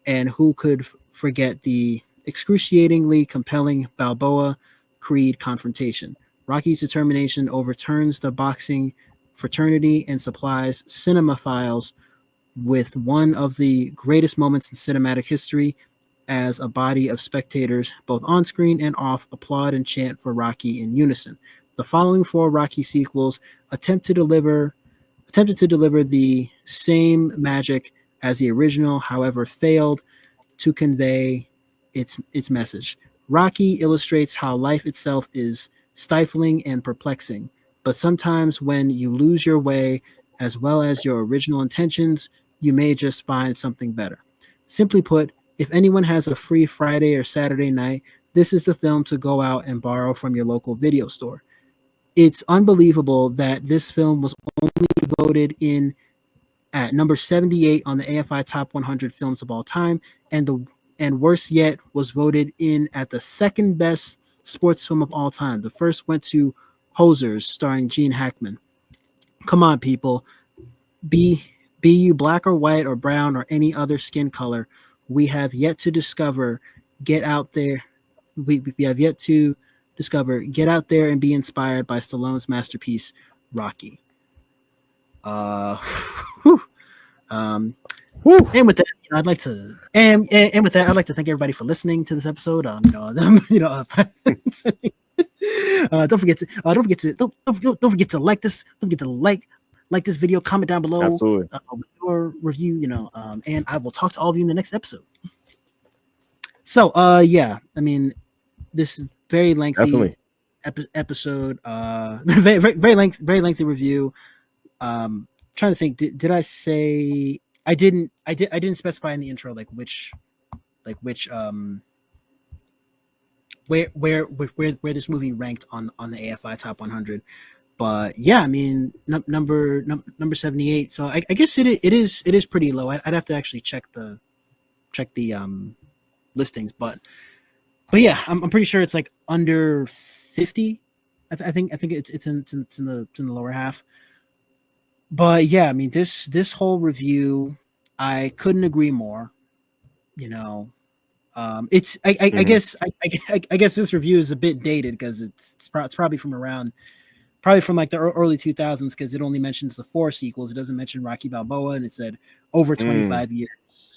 and who could forget the excruciatingly compelling Balboa-Creed confrontation. Rocky's determination overturns the boxing fraternity and supplies cinemaphiles with one of the greatest moments in cinematic history, as a body of spectators, both on screen and off, applaud and chant for Rocky in unison. The following 4 Rocky sequels attempted to deliver the same magic as the original, however, failed to convey its message. Rocky illustrates how life itself is stifling and perplexing, but sometimes when you lose your way as well as your original intentions, you may just find something better. Simply put, if anyone has a free Friday or Saturday night, this is the film to go out and borrow from your local video store. It's unbelievable that this film was only voted in at number 78 on the AFI Top 100 Films of All Time, and worse yet, was voted in at the second best sports film of all time. The first went to Hosers, starring Gene Hackman. Come on, people. Be you black or white or brown or any other skin color, we have yet to discover. Get out there. We have yet to discover. Get out there and be inspired by Stallone's masterpiece, Rocky. Whew. And with that, I'd like to with that, I'd like to thank everybody for listening to this episode. Don't forget to like this. Don't forget to like this video. Comment down below. Absolutely. With your review. And I will talk to all of you in the next episode. So, yeah, I mean, this is very lengthy episode. Very lengthy review. Trying to think. Did I say? I didn't specify in the intro which where this movie ranked on the AFI Top 100. But yeah, I mean, number 78. So I guess it is pretty low. I'd have to actually check the listings, but yeah, I'm pretty sure it's like under 50. I think it's in the lower half. But yeah, I mean this whole review, I couldn't agree more. You know, it's I guess I guess this review is a bit dated because it's probably from like the early 2000s because it only mentions the 4 sequels. It doesn't mention Rocky Balboa, and it said over 25 years.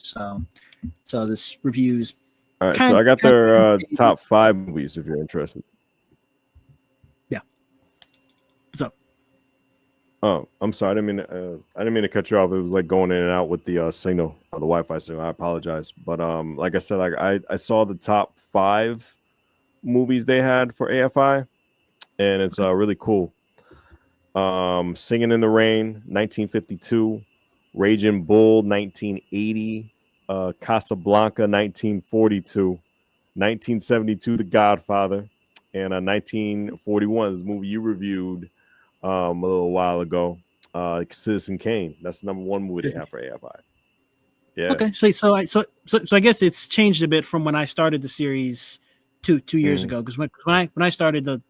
So this review's All right, so I got their top 5 movies if you're interested. Yeah. What's up? Oh, I'm sorry. I didn't mean to cut you off. It was like going in and out with the signal, the Wi-Fi signal. I apologize, but like I said, like I saw the top 5 movies they had for AFI, and it's really cool. Singing in the Rain, 1952, Raging Bull, 1980, Casablanca, 1942, 1972, The Godfather, and 1941 is the movie you reviewed a little while ago, Citizen Kane. That's the number 1 movie they have for AFI. Yeah. Okay, so I guess it's changed a bit from when I started the series 2 years ago. Because when I started the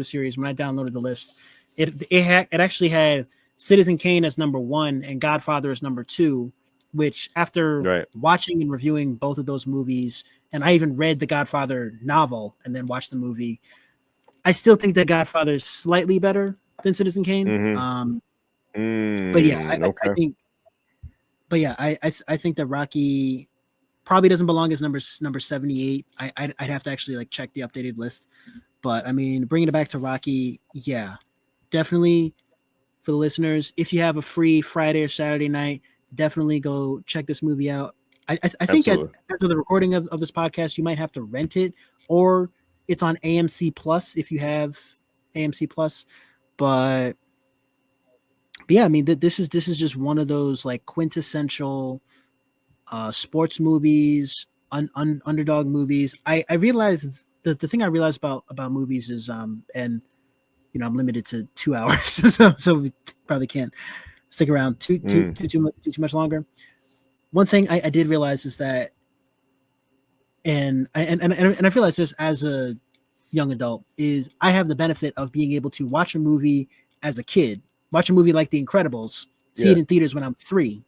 series, when I downloaded the list, it actually had Citizen Kane as number 1 and Godfather as number 2. Which after watching and reviewing both of those movies, and I even read the Godfather novel and then watched the movie, I still think that Godfather is slightly better than Citizen Kane. But yeah, I think that Rocky probably doesn't belong as number 78. I'd have to actually like check the updated list. But I mean, bringing it back to Rocky, yeah, definitely for the listeners, if you have a free Friday or Saturday night, definitely go check this movie out. I think as of the recording of this podcast, you might have to rent it, or it's on AMC Plus if you have AMC Plus. But yeah, I mean, this is just one of those like quintessential sports movies, underdog movies. I realized the thing I realized about movies is and you know, I'm limited to 2 hours, so we probably can't stick around too much longer. One thing I did realize is that, and I realized this as a young adult, is I have the benefit of being able to watch a movie as a kid, watch a movie like The Incredibles, see it in theaters when I'm 3,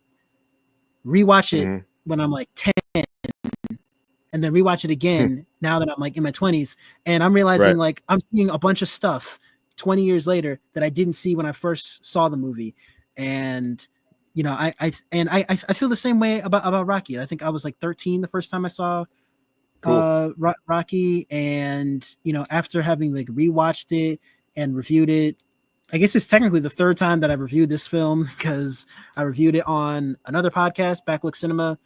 rewatch it when I'm like 10, and then rewatch it again now that I'm like in my 20s, and I'm realizing like I'm seeing a bunch of stuff 20 years later that I didn't see when I first saw the movie. And you know, I feel the same way about Rocky. I think I was like 13 the first time I saw Rocky, and you know, after having like rewatched it and reviewed it, I guess it's technically the 3rd time that I've reviewed this film, because I reviewed it on another podcast, Backlook Cinema,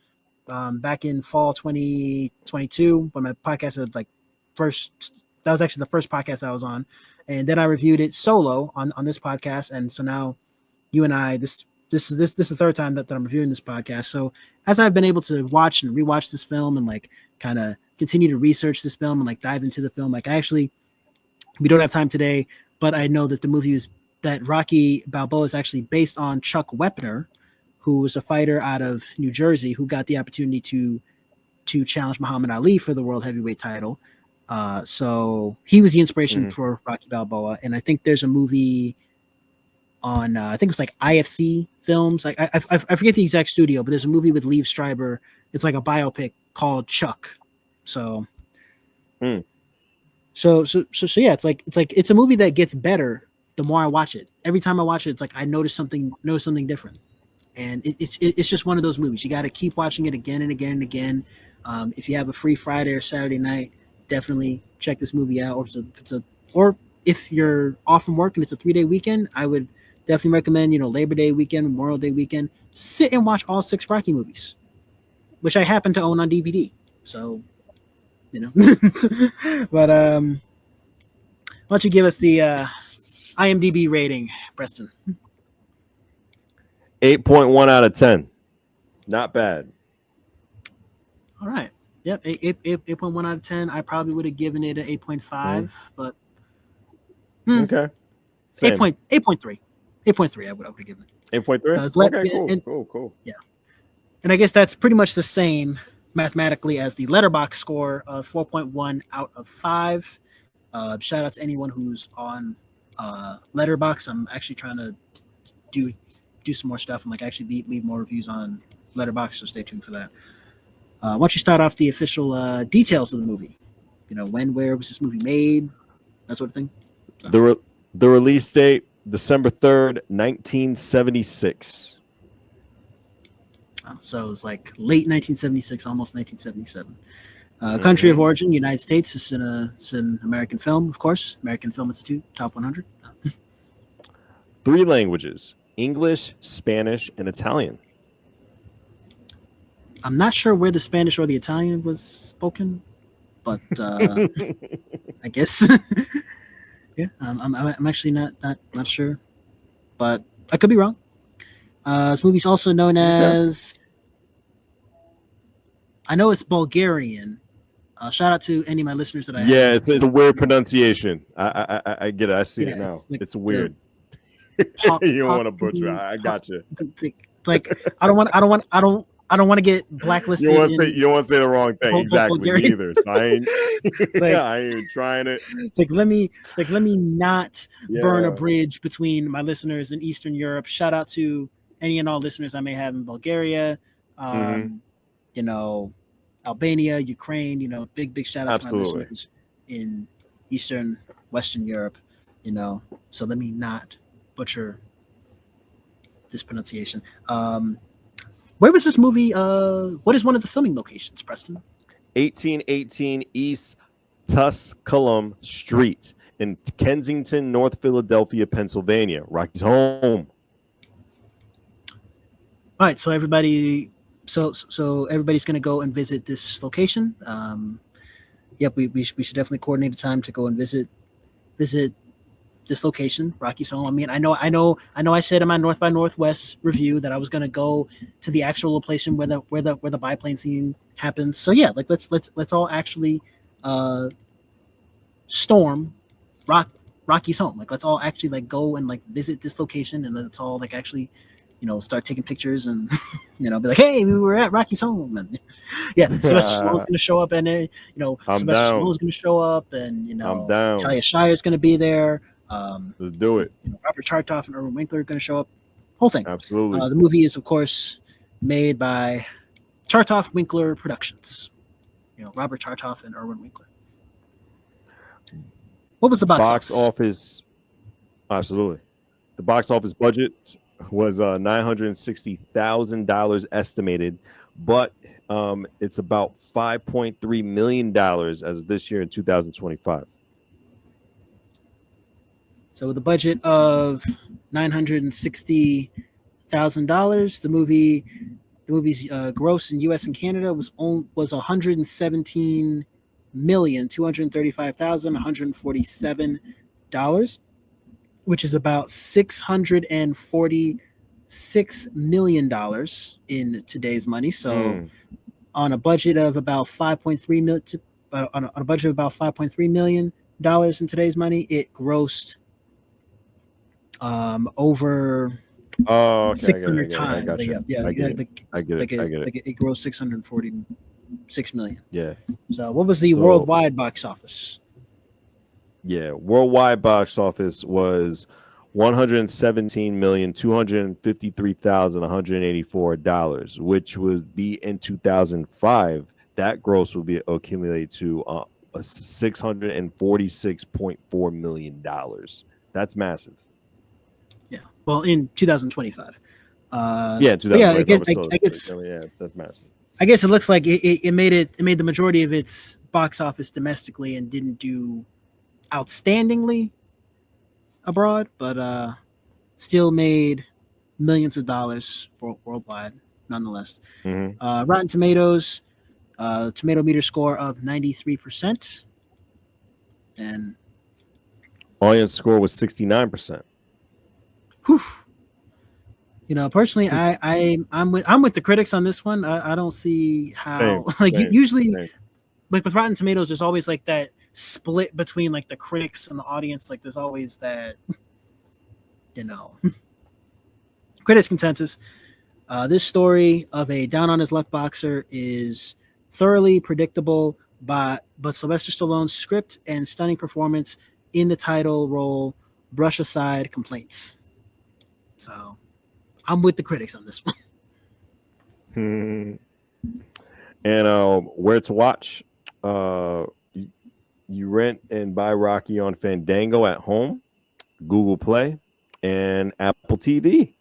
back in fall 2022, when my podcast had like that was actually the first podcast I was on, and then I reviewed it solo on this podcast, and so now you and I, this is the 3rd time that I'm reviewing this podcast. So as I've been able to watch and rewatch this film and like kind of continue to research this film and like dive into the film, like we don't have time today, but I know that the movie that Rocky Balboa is actually based on Chuck Wepner, who was a fighter out of New Jersey who got the opportunity to challenge Muhammad Ali for the world heavyweight title. So he was the inspiration for Rocky Balboa. And I think there's a movie on I think it's like IFC Films. Like I forget the exact studio, but there's a movie with Liev Schreiber. It's like a biopic called Chuck. So yeah, it's a movie that gets better the more I watch it. Every time I watch it, it's like I notice something different. And it's just one of those movies. You got to keep watching it again and again and again. If you have a free Friday or Saturday night, definitely check this movie out. Or if you're off from work and it's a 3-day weekend, I would definitely recommend, you know, Labor Day weekend, Memorial Day weekend, sit and watch all 6 Rocky movies, which I happen to own on DVD. So, you know, but why don't you give us the IMDb rating, Preston? 8.1 out of 10. Not bad. All right. Yep. 8.1 out of 10. I probably would have given it an 8.5, but okay. Same. 8.3. 8.3. I would have given. 8.3. Okay, cool. Yeah, and I guess that's pretty much the same mathematically as the Letterboxd score of 4.1 out of 5. Shout out to anyone who's on Letterboxd. I'm actually trying to do some more stuff and like actually leave more reviews on Letterboxd, so stay tuned for that. Why don't you start off the official details of the movie? You know, when, where was this movie made, that sort of thing. So. The release date, December 3rd, 1976. So it's like late 1976, almost 1977. Country of origin, United States. It's an American film, of course. American Film Institute, top 100. 3 languages: English, Spanish, and Italian. I'm not sure where the Spanish or the Italian was spoken, but I guess yeah. I'm actually not sure, but I could be wrong. This movie's also known as, I know it's Bulgarian. Shout out to any of my listeners that I have. Yeah, it's a weird pronunciation. I get it. I see it now. It's weird. You don't want to butcher. I got you. Like I don't want to get blacklisted. You don't want to say the wrong thing. Exactly. Me either. So I ain't. I ain't trying it. It's like let me not burn a bridge between my listeners in Eastern Europe. Shout out to any and all listeners I may have in Bulgaria. You know, Albania, Ukraine. You know, big shout out to my listeners in Eastern, Western Europe. You know, so let me not butcher this pronunciation. Where was this movie? What is one of the filming locations, Preston? 1818 East Tusculum Street in Kensington, North Philadelphia, Pennsylvania. Rocky's home. All right, so everybody, so everybody's gonna go and visit this location. Yep, we should definitely coordinate a time to go and visit this location, Rocky's home. I mean, I know. I said in my North by Northwest review that I was gonna go to the actual location where the biplane scene happens. So yeah, like let's all actually storm Rocky's home. Like let's all actually like go and like visit this location, and let's all like actually, you know, start taking pictures and you know, be like, hey, we were at Rocky's home, and yeah, Sylvester Stallone's gonna show up, and you know, Sylvester Stallone's gonna show up, and you know, Talia Shire is gonna be there. Let's do it. You know, Robert Chartoff and Erwin Winkler are going to show up. Whole thing. Absolutely. The movie is, of course, made by Chartoff Winkler Productions. You know, Robert Chartoff and Erwin Winkler. What was the box office? Absolutely. The box office budget was $960,000 estimated, but it's about $5.3 million as of this year in 2025. So with a budget of $960,000, the movie's gross in U.S. and Canada was $117,235,147, which is about $646 million in today's money. So on a budget of about $5.3 million, on a budget of about $5.3 million in today's money, it grossed over 600 times. I get it. It grossed 646 million. Yeah. So what was the worldwide box office? Yeah, worldwide box office was $117,253,184, which would be in 2005. That gross would be accumulated to $646.4 million. That's massive. Yeah. Well, in 2025. Yeah, 2025. Yeah, I guess that's massive. I guess it looks like it made the majority of its box office domestically and didn't do outstandingly abroad, but still made millions of dollars worldwide nonetheless. Rotten Tomatoes, tomato meter score of 93%, and audience score was 69%. Whew. You know, personally, I'm with the critics on this one. I don't see how usually like with Rotten Tomatoes, there's always like that split between like the critics and the audience. Like there's always that critics' consensus. This story of a down on his luck boxer is thoroughly predictable, but Sylvester Stallone's script and stunning performance in the title role brush aside complaints. So I'm with the critics on this one. And where to watch? You rent and buy Rocky on Fandango at home, Google Play, and Apple TV.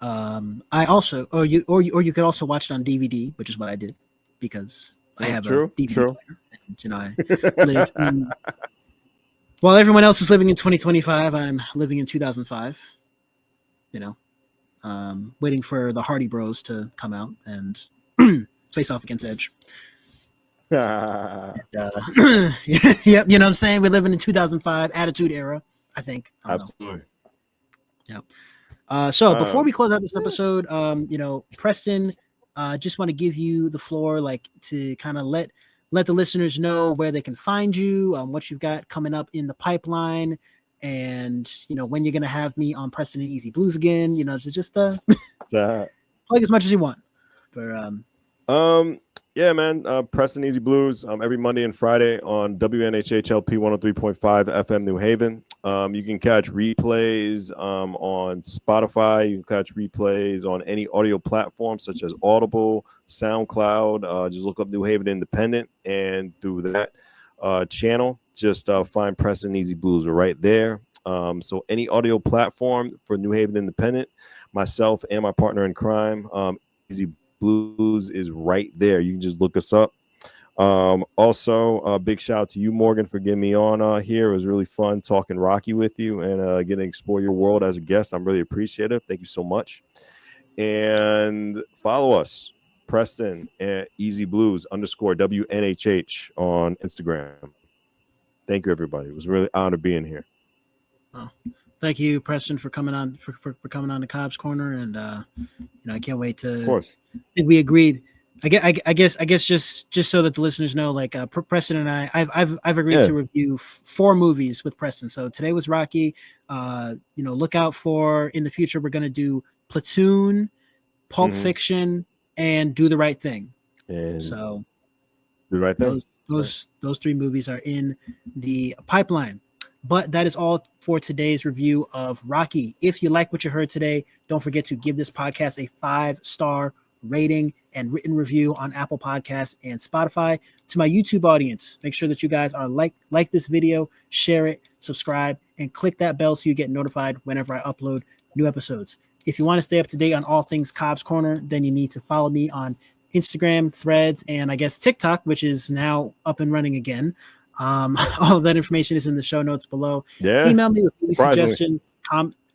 I also, or you could also watch it on DVD, which is what I did because I have a DVD player. And, I live in, while everyone else is living in 2025, I'm living in 2005. Waiting for the Hardy Bros to come out and face off against Edge. Yep, you know what I'm saying? We're living in 2005 Attitude Era, I think. Absolutely. Yep. So before we close out this episode, Preston, just want to give you the floor, to kind of let the listeners know where they can find you, what you've got coming up in the pipeline, and when you're gonna have me on Preston and EZ Bluez again. Just plug as much as you want. Yeah, man. Preston EZ Bluez every Monday and Friday on WNHHLP 103.5 FM New Haven. You can catch replays on Spotify. You can catch replays on any audio platform such as Audible, SoundCloud. Just look up New Haven Independent, and through that channel, just find Preston EZ Bluez. We're right there. So any audio platform for New Haven Independent, myself and my partner in crime, EZ Bluez is right there. You can just look us up. Also, a big shout out to you, Morgan, for getting me on here. It was really fun talking Rocky with you and getting to explore your world as a guest. I'm really appreciative. Thank you so much. And follow us, Preston at EZ Bluez _ WNHH on Instagram. Thank you, everybody. It was really an honor being here. Oh, thank you, Preston, for coming on for coming on the Cobbs Corner, and I can't wait to. Of course. I think we agreed. I guess just so that the listeners know, Preston and I've agreed to review 4 movies with Preston. So today was Rocky. Look out for in the future we're gonna do Platoon, Pulp Fiction, and Do the Right Thing. And so Do the Right Thing. Those 3 movies are in the pipeline. But that is all for today's review of Rocky. If you like what you heard today, don't forget to give this podcast a 5-star rating and written review on Apple Podcasts and Spotify. To my YouTube audience, make sure that you guys are like this video, share it, subscribe, and click that bell so you get notified whenever I upload new episodes. If you want to stay up to date on all things Cobbs Corner, then you need to follow me on Instagram, Threads, and I guess TikTok, which is now up and running again. All of that information is in the show notes below. Yeah. Email me with suggestions,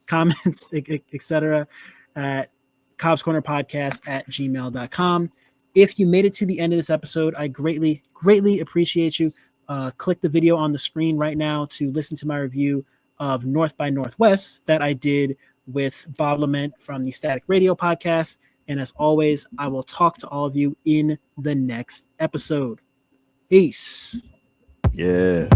comments, etc. at cobbscornerpodcast@gmail.com. If you made it to the end of this episode, I greatly appreciate you. Click the video on the screen right now to listen to my review of North by Northwest that I did with Bob Lament from the Static Radio podcast. And as always, I will talk to all of you in the next episode. Peace. Yeah.